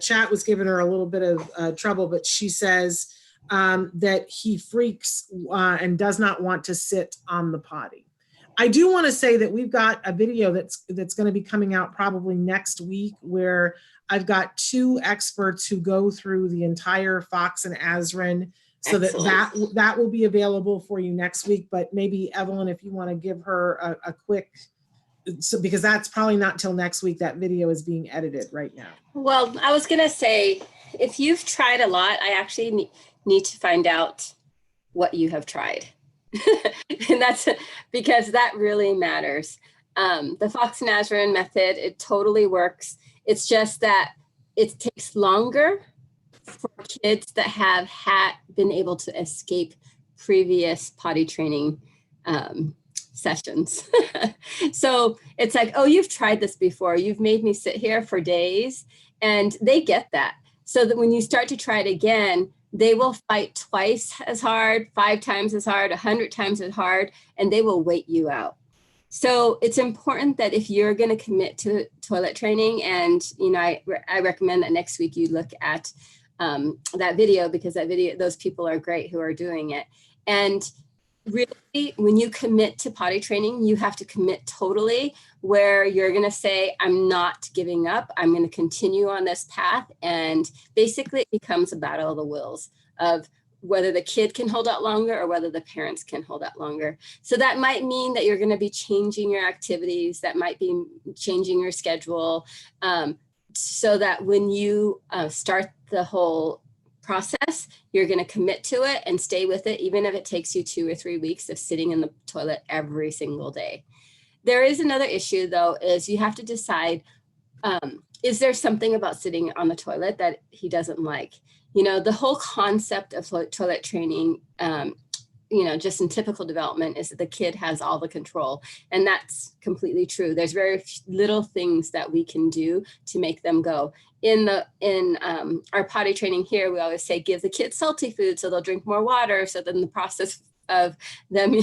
chat was giving her a little bit of trouble, but she says that he freaks and does not want to sit on the potty. I do want to say that we've got a video that's going to be coming out probably next week, where I've got 2 experts who go through the entire Fox and Asrin, so that will be available for you next week. But maybe Evelyn, if you want to give her a quick, because that's probably not till next week. That video is being edited right now. Well, I was going to say, if you've tried a lot, I actually need to find out what you have tried. And that's because that really matters. The Fox and Asrin method, it totally works. It's just that it takes longer for kids that have been able to escape previous potty training sessions. So it's like, oh, you've tried this before. You've made me sit here for days, and they get that. So that when you start to try it again, they will fight twice as hard, 5 times as hard, 100 times as hard, and they will wait you out. So it's important that if you're going to commit to toilet training, and I recommend that next week you look at that video, because those people are great who are doing it. And really, when you commit to potty training, you have to commit totally, where you're going to say, I'm not giving up. I'm going to continue on this path. And basically it becomes a battle of the wills of whether the kid can hold out longer or whether the parents can hold out longer. So that might mean that you're going to be changing your activities, that might be changing your schedule, so that when you start the whole process, you're going to commit to it and stay with it, even if it takes you 2 or 3 weeks of sitting in the toilet every single day. There is another issue, though, is you have to decide, is there something about sitting on the toilet that he doesn't like? You know, the whole concept of toilet training, you know, just in typical development, is that the kid has all the control. And that's completely true. There's very little things that we can do to make them go. In our potty training here, we always say, give the kids salty food so they'll drink more water. So then the process of them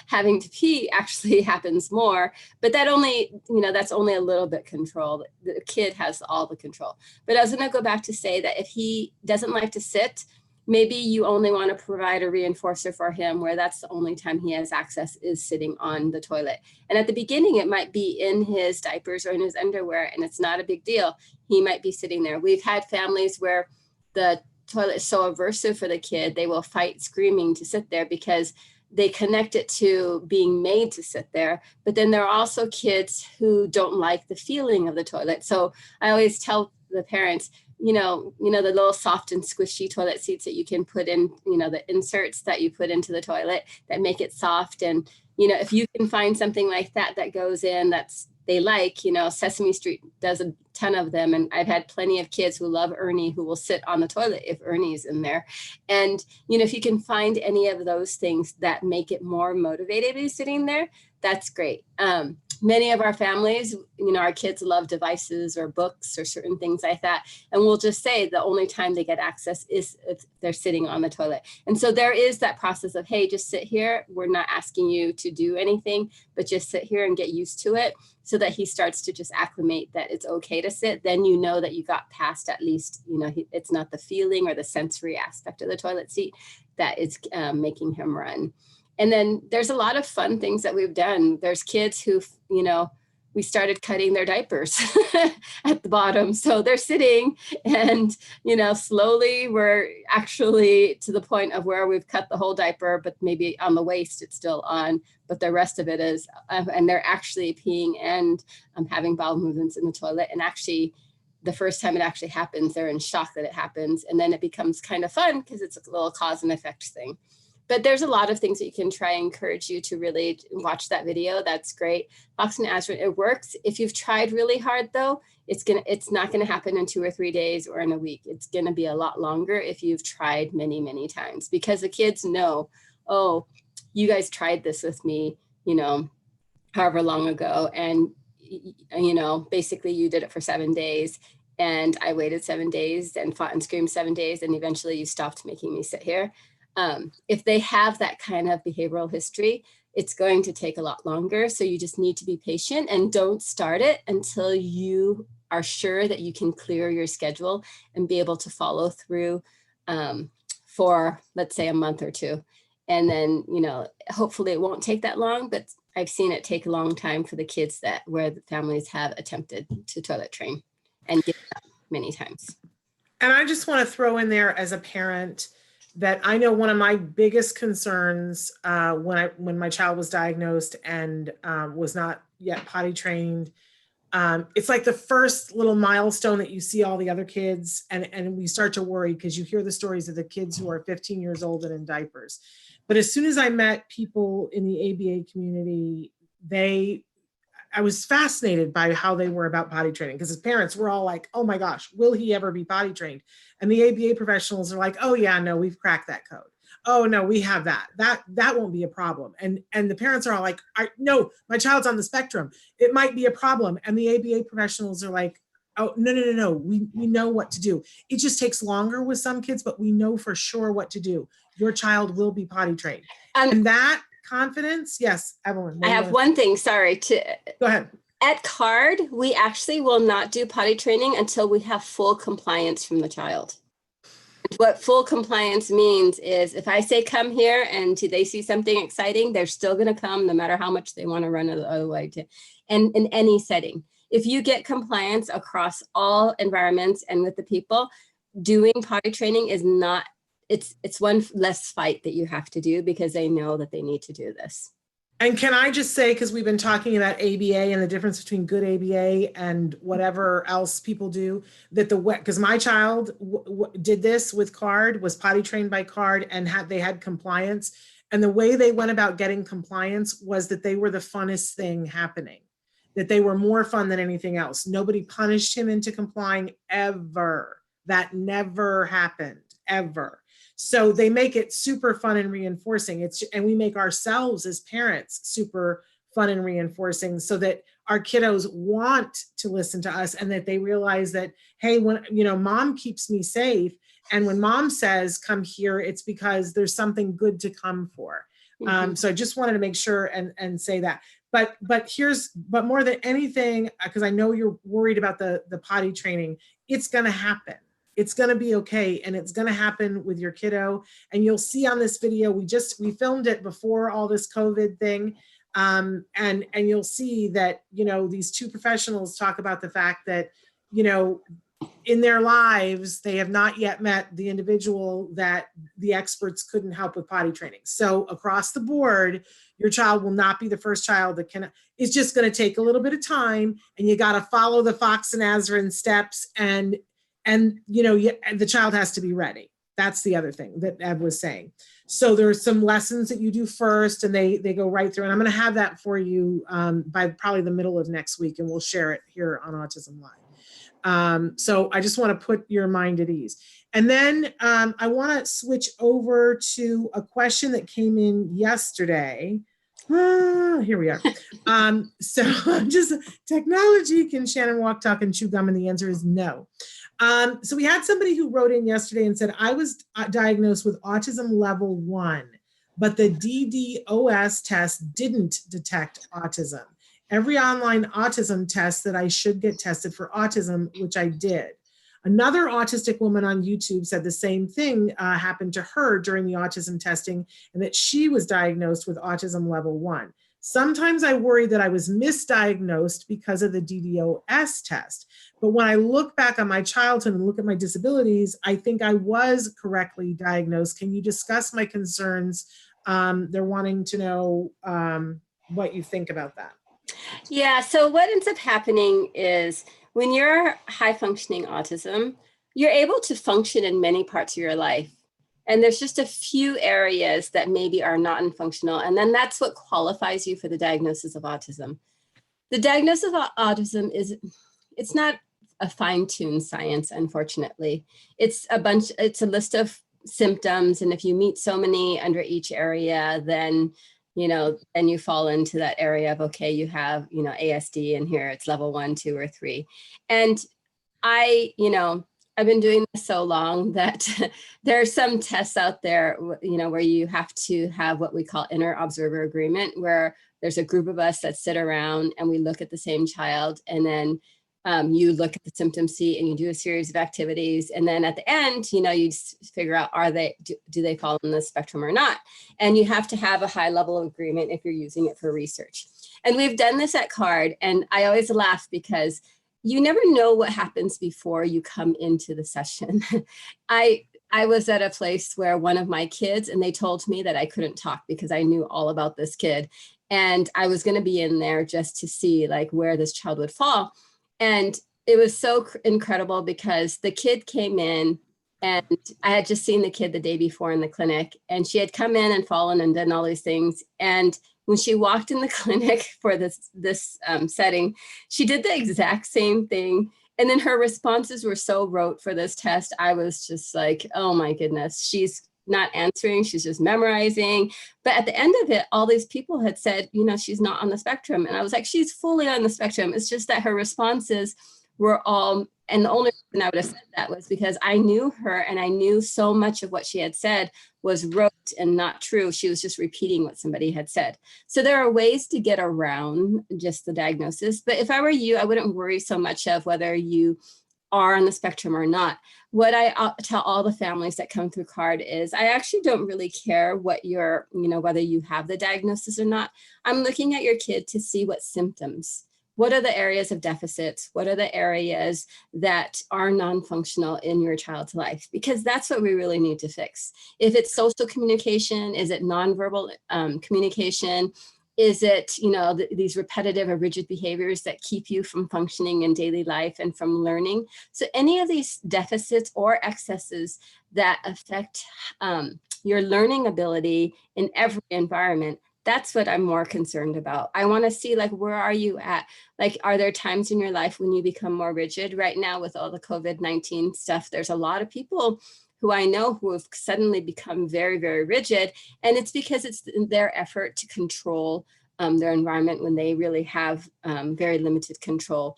having to pee actually happens more. But that only, you know, that's only a little bit control. The kid has all the control. But I was going to go back to say that if he doesn't like to sit, maybe you only want to provide a reinforcer for him where that's the only time he has access is sitting on the toilet. And at the beginning, it might be in his diapers or in his underwear, and it's not a big deal. He might be sitting there. We've had families where the toilet is so aversive for the kid, they will fight screaming to sit there because they connect it to being made to sit there. But then there are also kids who don't like the feeling of the toilet. So I always tell the parents, you know, the little soft and squishy toilet seats that you can put in, you know, the inserts that you put into the toilet that make it soft. And, you know, if you can find something like that that goes in, they like, you know, Sesame Street does a ton of them. And I've had plenty of kids who love Ernie who will sit on the toilet if Ernie's in there. And, you know, if you can find any of those things that make it more motivated to be sitting there, that's great. Many of our families, you know, our kids love devices or books or certain things like that. And we'll just say the only time they get access is if they're sitting on the toilet. And so there is that process of, hey, just sit here. We're not asking you to do anything, but just sit here and get used to it so that he starts to just acclimate that it's okay to sit. Then you know that you got past at least, you know, it's not the feeling or the sensory aspect of the toilet seat that is making him run. And then there's a lot of fun things that we've done. There's kids who, you know, we started cutting their diapers at the bottom. So they're sitting and, you know, slowly we're actually to the point of where we've cut the whole diaper, but maybe on the waist it's still on, but the rest of it is, and they're actually peeing and having bowel movements in the toilet. And actually, the first time it actually happens, they're in shock that it happens. And then it becomes kind of fun because it's a little cause and effect thing. But there's a lot of things that you can try and encourage you to really watch that video. That's great. Fox and Aspirin, it works. If you've tried really hard though, it's not gonna happen in 2 or 3 days or in a week. It's gonna be a lot longer if you've tried many, many times, because the kids know, oh, you guys tried this with me, you know, however long ago. And, you know, basically you did it for 7 days and I waited 7 days and fought and screamed 7 days. And eventually you stopped making me sit here. If they have that kind of behavioral history, it's going to take a lot longer. So you just need to be patient and don't start it until you are sure that you can clear your schedule and be able to follow through for, let's say, a month or 2. And then, you know, hopefully it won't take that long, but I've seen it take a long time for the kids where the families have attempted to toilet train and give up many times. And I just want to throw in there as a parent that I know one of my biggest concerns when my child was diagnosed and was not yet potty trained, it's like the first little milestone that you see all the other kids and we start to worry because you hear the stories of the kids who are 15 years old and in diapers. But as soon as I met people in the ABA community, I was fascinated by how they were about potty training, because as parents, we're all like, oh my gosh, will he ever be potty trained? And the ABA professionals are like, oh yeah, no, we've cracked that code. Oh no, we have that. That won't be a problem. And the parents are all like, no, my child's on the spectrum. It might be a problem. And the ABA professionals are like, oh, no. We know what to do. It just takes longer with some kids, but we know for sure what to do. Your child will be potty trained. And that confidence. Yes, Evelyn. I have one thing, sorry. Go ahead. At CARD, we actually will not do potty training until we have full compliance from the child. what full compliance means is if I say come here and they see something exciting, they're still going to come no matter how much they want to run the other way to, and in any setting. If you get compliance across all environments and with the people, doing potty training is not, it's one less fight that you have to do because they know that they need to do this. And can I just say, because we've been talking about ABA and the difference between good ABA and whatever else people do, that because my child did this with CARD, was potty trained by CARD, and they had compliance. And the way they went about getting compliance was that they were the funnest thing happening, that they were more fun than anything else. Nobody punished him into complying ever. That never happened, ever. So they make it super fun and reinforcing. And we make ourselves as parents super fun and reinforcing so that our kiddos want to listen to us and that they realize that, hey, when, mom keeps me safe. And when mom says, come here, it's because there's something good to come for. So I just wanted to make sure and say that. But more than anything, because I know you're worried about the potty training, it's going to happen. It's going to be okay. And it's going to happen with your kiddo. And you'll see on this video, we filmed it before all this COVID thing. And you'll see that, these two professionals talk about the fact that, in their lives, they have not yet met the individual that the experts couldn't help with potty training. So across the board, your child will not be the first child that can. It's just going to take a little bit of time, and you got to follow the Fox and Azrin steps, and the child has to be ready. That's the other thing that Eb was saying. So there's some lessons that you do first, and they go right through. And I'm going to have that for you by probably the middle of next week, and we'll share it here on Autism Live. So I just want to put your mind at ease. And then I want to switch over to a question that came in yesterday. Here we are. So just technology, can Shannon walk, talk, and chew gum? And the answer is no. So we had somebody who wrote in yesterday and said, I was diagnosed with autism level 1, but the DDoS test didn't detect autism. Every online autism test that I should get tested for autism, which I did. Another autistic woman on YouTube said the same thing happened to her during the autism testing, and that she was diagnosed with autism level 1. Sometimes I worry that I was misdiagnosed because of the DDoS test. But when I look back on my childhood and look at my disabilities, I think I was correctly diagnosed. Can you discuss my concerns? They're wanting to know what you think about that. Yeah, so what ends up happening is when you're high functioning autism, you're able to function in many parts of your life. And there's just a few areas that maybe are not functional. And then that's what qualifies you for the diagnosis of autism. The diagnosis of autism it's not a fine-tuned science, unfortunately. It's a list of symptoms. And if you meet so many under each area, then you fall into that area of, okay, you have, ASD, and here it's level 1, 2, or 3. And I've been doing this so long that there are some tests out there, where you have to have what we call inner observer agreement, where there's a group of us that sit around and we look at the same child, and then you look at the symptom sheet and you do a series of activities. And then at the end, you figure out, do they fall in the spectrum or not? And you have to have a high level of agreement if you're using it for research. And we've done this at CARD. And I always laugh because you never know what happens before you come into the session. I was at a place where one of my kids, and they told me that I couldn't talk because I knew all about this kid. And I was going to be in there just to see where this child would fall. And it was so incredible because the kid came in, and I had just seen the kid the day before in the clinic, and she had come in and fallen and done all these things. And when she walked in the clinic for this setting, she did the exact same thing. And then her responses were so rote for this test. I was just like, oh my goodness, she's not answering, she's just memorizing. But at the end of it, all these people had said, she's not on the spectrum. And I was like, she's fully on the spectrum. It's just that her responses were all, and the only reason I would have said that was because I knew her, and I knew so much of what she had said was rote and not true. She was just repeating what somebody had said. So there are ways to get around just the diagnosis. But if I were you, I wouldn't worry so much of whether you are on the spectrum or not. What I tell all the families that come through CARD is I actually don't really care what your, whether you have the diagnosis or not. I'm looking at your kid to see what symptoms, what are the areas of deficits, what are the areas that are non-functional in your child's life, because that's what we really need to fix. If it's social communication, is it nonverbal communication? Is it, these repetitive or rigid behaviors that keep you from functioning in daily life and from learning? So any of these deficits or excesses that affect your learning ability in every environment, that's what I'm more concerned about. I want to see, like, where are you at? Like, are there times in your life when you become more rigid? Right now with all the COVID-19 stuff, there's a lot of people who I know who have suddenly become very, very rigid. And it's because it's their effort to control their environment when they really have very limited control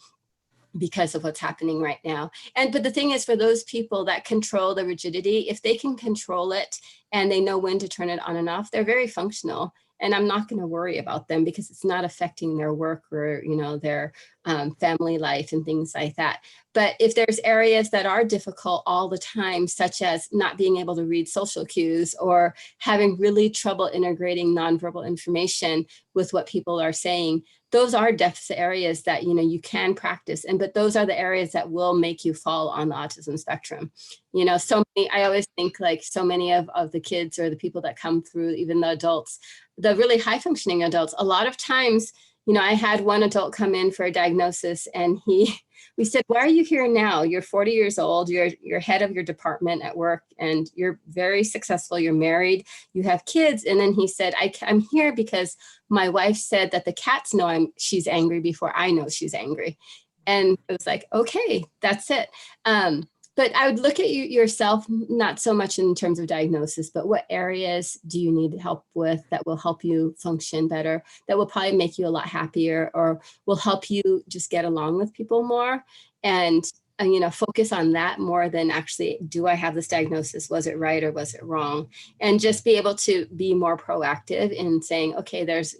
because of what's happening right now. But the thing is, for those people that control the rigidity, if they can control it and they know when to turn it on and off, they're very functional. And I'm not going to worry about them because it's not affecting their work or, their family life and things like that. But if there's areas that are difficult all the time, such as not being able to read social cues or having really trouble integrating nonverbal information with what people are saying, those are deficit areas that, you can practice. But those are the areas that will make you fall on the autism spectrum. So many, I always think, like, so many of the kids or the people that come through, even the adults, the really high functioning adults, a lot of times, I had one adult come in for a diagnosis and we said, why are you here now? You're 40 years old, you're head of your department at work and you're very successful, you're married, you have kids. And then he said, I'm here because my wife said that the cats know she's angry before I know she's angry. And it was like, okay, that's it. But I would look at you yourself, not so much in terms of diagnosis, but what areas do you need help with that will help you function better, that will probably make you a lot happier, or will help you just get along with people more, and focus on that more than actually, do I have this diagnosis? Was it right or was it wrong? And just be able to be more proactive in saying, okay, there's,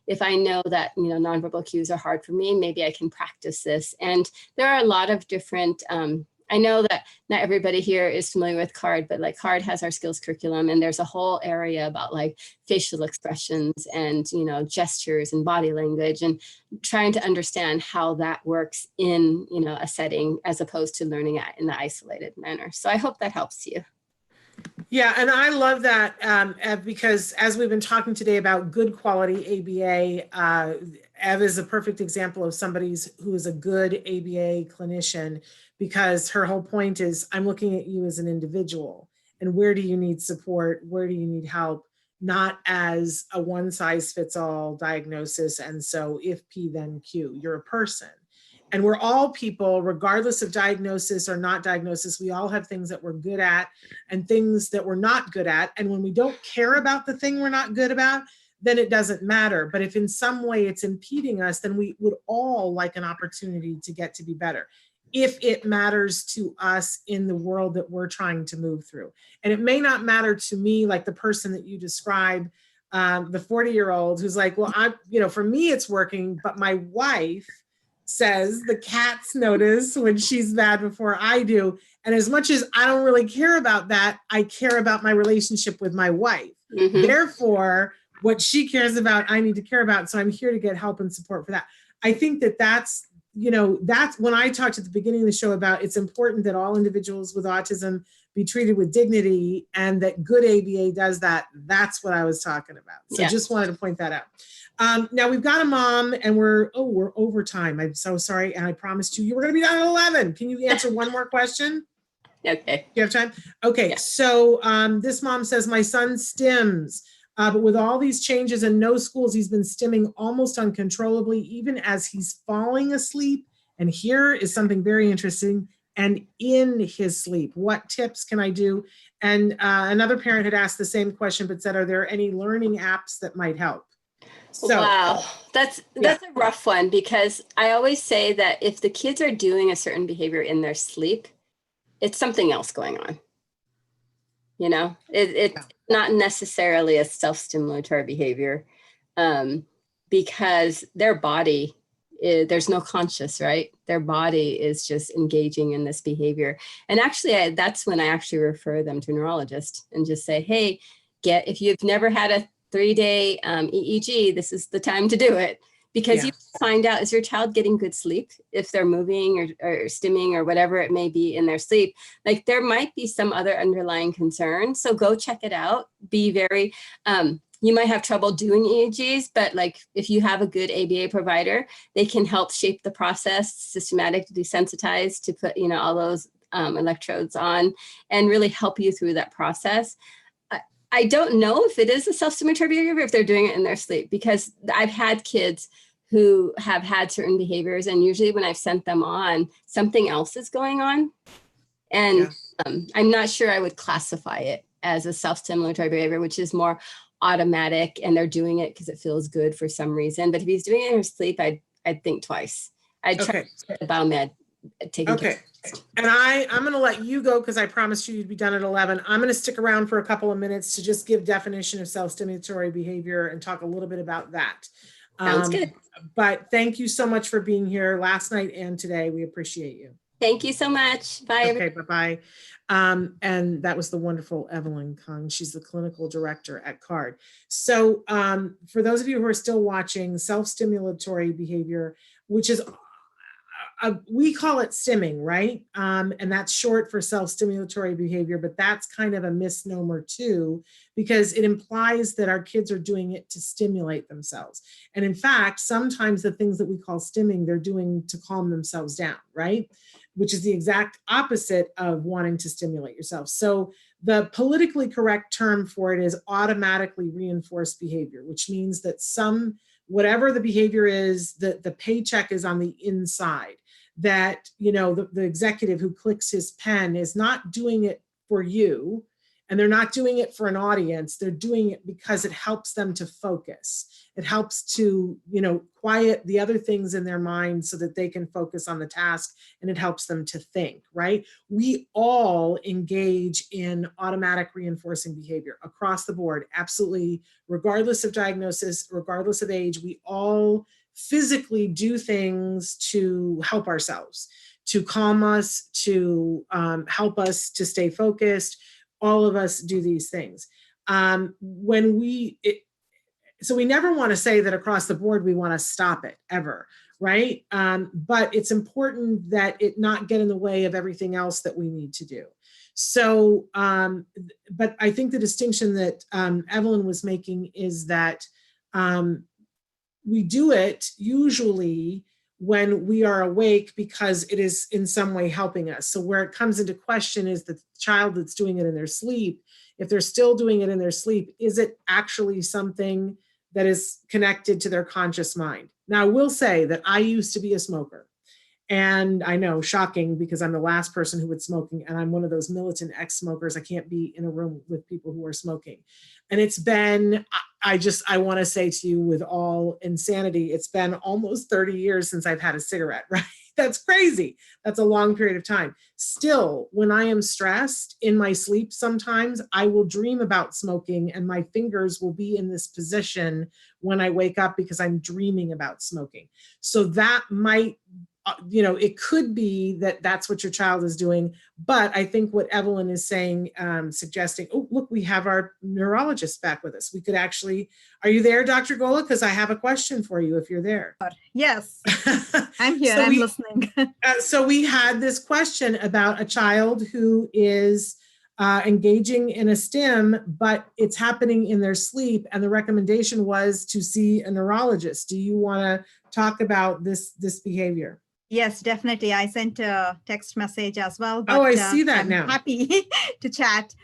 if I know that, nonverbal cues are hard for me, maybe I can practice this. And there are a lot of different, I know that not everybody here is familiar with CARD, but like CARD has our skills curriculum, and there's a whole area about like facial expressions and, gestures and body language, and trying to understand how that works in, a setting as opposed to learning it in the isolated manner. So I hope that helps you. Yeah, and I love that because as we've been talking today about good quality ABA, Ev is a perfect example of somebody who is a good ABA clinician, because her whole point is, I'm looking at you as an individual and where do you need support? Where do you need help? Not as a one size fits all diagnosis. And so if P, then Q, you're a person. And we're all people, regardless of diagnosis or not diagnosis. We all have things that we're good at and things that we're not good at. And when we don't care about the thing we're not good about, then it doesn't matter. But if in some way it's impeding us, then we would all like an opportunity to get to be better, if it matters to us in the world that we're trying to move through. And it may not matter to me, like the person that you describe, the 40-year-old who's like, well, for me it's working, but my wife says the cats notice when she's bad before I do. And as much as I don't really care about that, I care about my relationship with my wife. Mm-hmm. Therefore, what she cares about, I need to care about. So I'm here to get help and support for that. I think that's when I talked at the beginning of the show about it's important that all individuals with autism be treated with dignity, and that good ABA does that. That's what I was talking about. So Just wanted to point that out. Now we've got a mom and we're over time. I'm so sorry. And I promised you were going to be done at 11. Can you answer one more question? Okay. Do you have time? Okay. Yeah. So this mom says, my son stims. But with all these changes and no schools, he's been stimming almost uncontrollably, even as he's falling asleep. And here is something very interesting. And in his sleep, what tips can I do? And another parent had asked the same question, but said, are there any learning apps that might help? So, wow, that's a rough one, because I always say that if the kids are doing a certain behavior in their sleep, it's something else going on. It's not necessarily a self-stimulatory behavior, because their body there's no conscious, right? Their body is just engaging in this behavior. And actually, that's when I actually refer them to a neurologist and just say, hey, if you've never had a 3-day EEG, this is the time to do it. Because you find out, is your child getting good sleep? If they're moving or stimming or whatever it may be in their sleep, like there might be some other underlying concern. So go check it out. Be very, you might have trouble doing EEGs, but like if you have a good ABA provider, they can help shape the process, systematically desensitize to put, all those electrodes on and really help you through that process. I don't know if it is a self-stimulatory behavior, if they're doing it in their sleep, because I've had kids who have had certain behaviors, and usually when I've sent them on, something else is going on. And I'm not sure I would classify it as a self-stimulatory behavior, which is more automatic, and they're doing it because it feels good for some reason. But if he's doing it in his sleep, I'd think twice. I'd try the biomed taking care of it. And I'm going to let you go because I promised you you'd be done at 11. I'm going to stick around for a couple of minutes to just give definition of self-stimulatory behavior and talk a little bit about that. Sounds good. But thank you so much for being here last night and today. We appreciate you. Thank you so much. Bye. Okay, bye-bye. And that was the wonderful Evelyn Kung. She's the clinical director at CARD. So for those of you who are still watching, self-stimulatory behavior, which is we call it stimming, right? And that's short for self-stimulatory behavior, but that's kind of a misnomer too, because it implies that our kids are doing it to stimulate themselves. And in fact, sometimes the things that we call stimming, they're doing to calm themselves down, right? Which is the exact opposite of wanting to stimulate yourself. So the politically correct term for it is automatically reinforced behavior, which means that whatever the behavior is, the paycheck is on the inside. That, the executive who clicks his pen is not doing it for you, and they're not doing it for an audience. They're doing it because it helps them to focus. It helps to, quiet the other things in their mind so that they can focus on the task, and it helps them to think, right? We all engage in automatic reinforcing behavior across the board, absolutely, regardless of diagnosis, regardless of age. We all physically do things to help ourselves, to calm us, to help us to stay focused. All of us do these things. So we never want to say that across the board we want to stop it ever, right? But it's important that it not get in the way of everything else that we need to do. So, but I think the distinction that Evelyn was making is that we do it usually when we are awake because it is in some way helping us. So where it comes into question is the child that's doing it in their sleep. If they're still doing it in their sleep, is it actually something that is connected to their conscious mind? Now, I will say that I used to be a smoker. And I know, shocking, because I'm the last person who would smoking, and I'm one of those militant ex-smokers. I can't be in a room with people who are smoking. And it's been, I want to say to you with all insanity, it's been almost 30 years since I've had a cigarette, right? That's crazy. That's a long period of time. Still, when I am stressed in my sleep, sometimes I will dream about smoking and my fingers will be in this position when I wake up because I'm dreaming about smoking. So that might, it could be that that's what your child is doing. But I think what Evelyn is saying, suggesting, oh, look, we have our neurologist back with us. We could actually, are you there, Dr. Golla? Because I have a question for you if you're there. Yes, I'm here, I'm listening. So we had this question about a child who is engaging in a stim, but it's happening in their sleep. And the recommendation was to see a neurologist. Do you want to talk about this behavior? Yes, definitely. I sent a text message as well. But, I see that now. I'm happy to chat.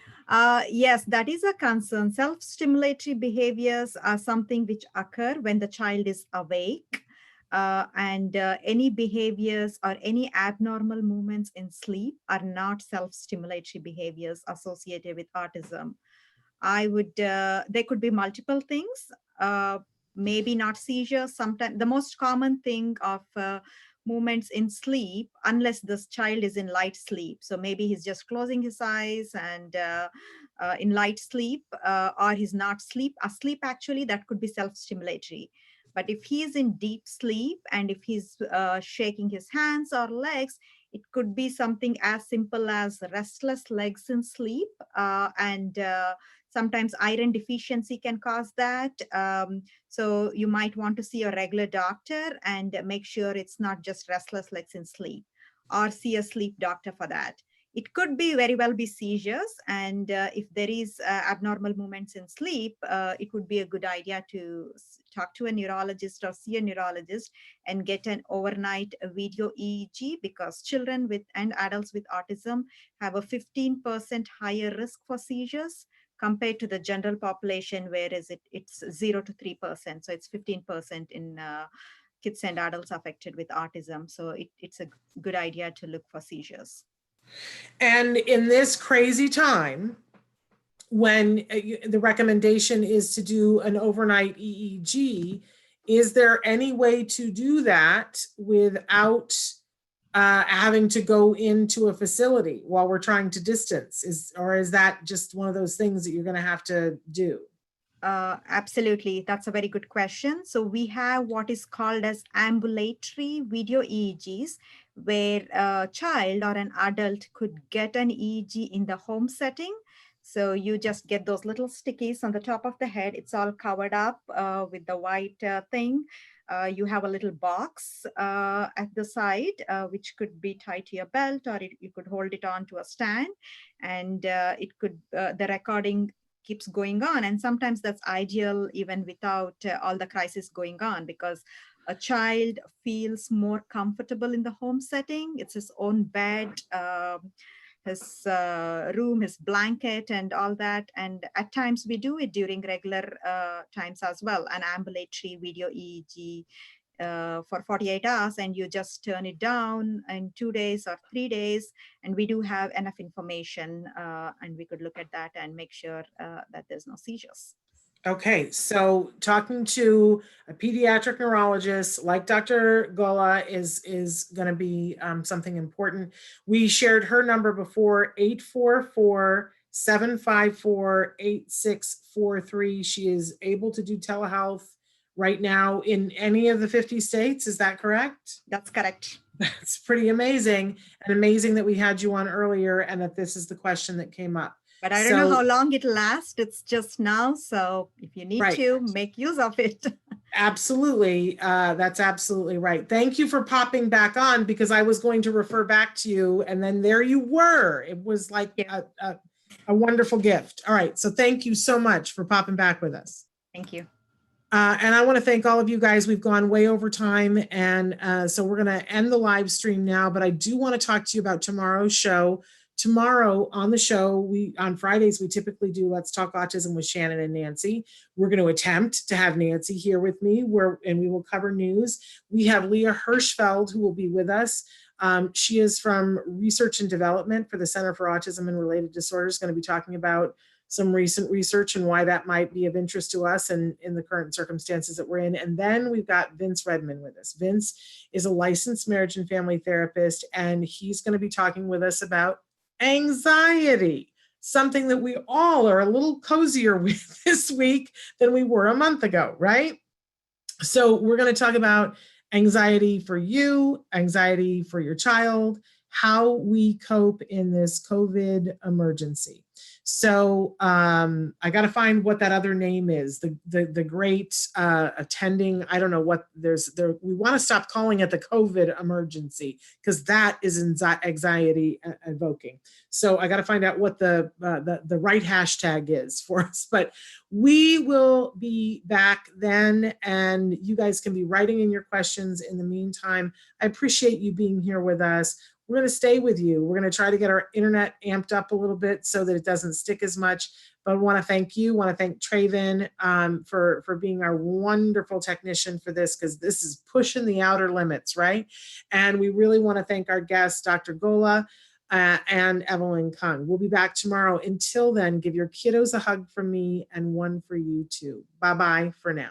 Yes, that is a concern. Self-stimulatory behaviors are something which occur when the child is awake. And any behaviors or any abnormal movements in sleep are not self-stimulatory behaviors associated with autism. There could be multiple things, maybe not seizures. Sometimes the most common thing of movements in sleep, unless this child is in light sleep. So maybe he's just closing his eyes and in light sleep, or he's not asleep actually, that could be self-stimulatory. But if he's in deep sleep and if he's shaking his hands or legs, it could be something as simple as restless legs in sleep. And sometimes iron deficiency can cause that. So you might want to see a regular doctor and make sure it's not just restless legs in sleep, or see a sleep doctor for that. It could be very well be seizures. And if there is abnormal movements in sleep, it would be a good idea to talk to a neurologist or see a neurologist and get an overnight video EEG, because children with and adults with autism have a 15% higher risk for seizures compared to the general population, whereas it's 0 to 3%. So it's 15% in kids and adults affected with autism. So it's a good idea to look for seizures. And in this crazy time, when the recommendation is to do an overnight EEG, is there any way to do that without having to go into a facility while we're trying to distance? Or is that just one of those things that you're going to have to do? Absolutely. That's a very good question. So we have what is called as ambulatory video EEGs, where a child or an adult could get an EEG in the home setting. So you just get those little stickies on the top of the head. It's all covered up with the white thing. You have a little box at the side, which could be tied to your belt, or you could hold it on to a stand, and it could the recording keeps going on. And sometimes that's ideal even without all the crisis going on, because a child feels more comfortable in the home setting. It's his own bed, his room, his blanket, and all that. And at times we do it during regular times as well, an ambulatory video EEG for 48 hours, and you just turn it down in 2 days or 3 days, and we do have enough information, and we could look at that and make sure that there's no seizures. Okay, so talking to a pediatric neurologist like Dr. Golla is going to be something important. We shared her number before, 844-754-8643. She is able to do telehealth right now in any of the 50 states. Is that correct? That's correct. That's pretty amazing, and amazing that we had you on earlier and that this is the question that came up. But I don't know how long it'll last. It's just now. So if you need to, make use of it. Absolutely. That's absolutely right. Thank you for popping back on, because I was going to refer back to you and then there you were. It was like a wonderful gift. All right. So thank you so much for popping back with us. Thank you. And I want to thank all of you guys. We've gone way over time. And so we're going to end the live stream now, but I do want to talk to you about tomorrow's show. Tomorrow on the show, on Fridays, we typically do Let's Talk Autism with Shannon and Nancy. We're going to attempt to have Nancy here with me, and we will cover news. We have Leah Hirschfeld, who will be with us. She is from Research and Development for the Center for Autism and Related Disorders, going to be talking about some recent research and why that might be of interest to us and in the current circumstances that we're in. And then we've got Vince Redmond with us. Vince is a licensed marriage and family therapist, and he's going to be talking with us about anxiety, something that we all are a little cozier with this week than we were a month ago, right? So we're going to talk about anxiety for you, anxiety for your child, how we cope in this COVID emergency. So I got to find what that other name is. The great attending. I don't know what there. We want to stop calling it the COVID emergency, because that is anxiety evoking. So I got to find out what the right hashtag is for us. But we will be back then, and you guys can be writing in your questions in the meantime. I appreciate you being here with us. We're going to stay with you. We're going to try to get our internet amped up a little bit so that it doesn't stick as much. But I want to thank you. I want to thank Traven for being our wonderful technician for this, because this is pushing the outer limits, right? And we really want to thank our guests, Dr. Golla and Evelyn Kung. We'll be back tomorrow. Until then, give your kiddos a hug from me and one for you too. Bye-bye for now.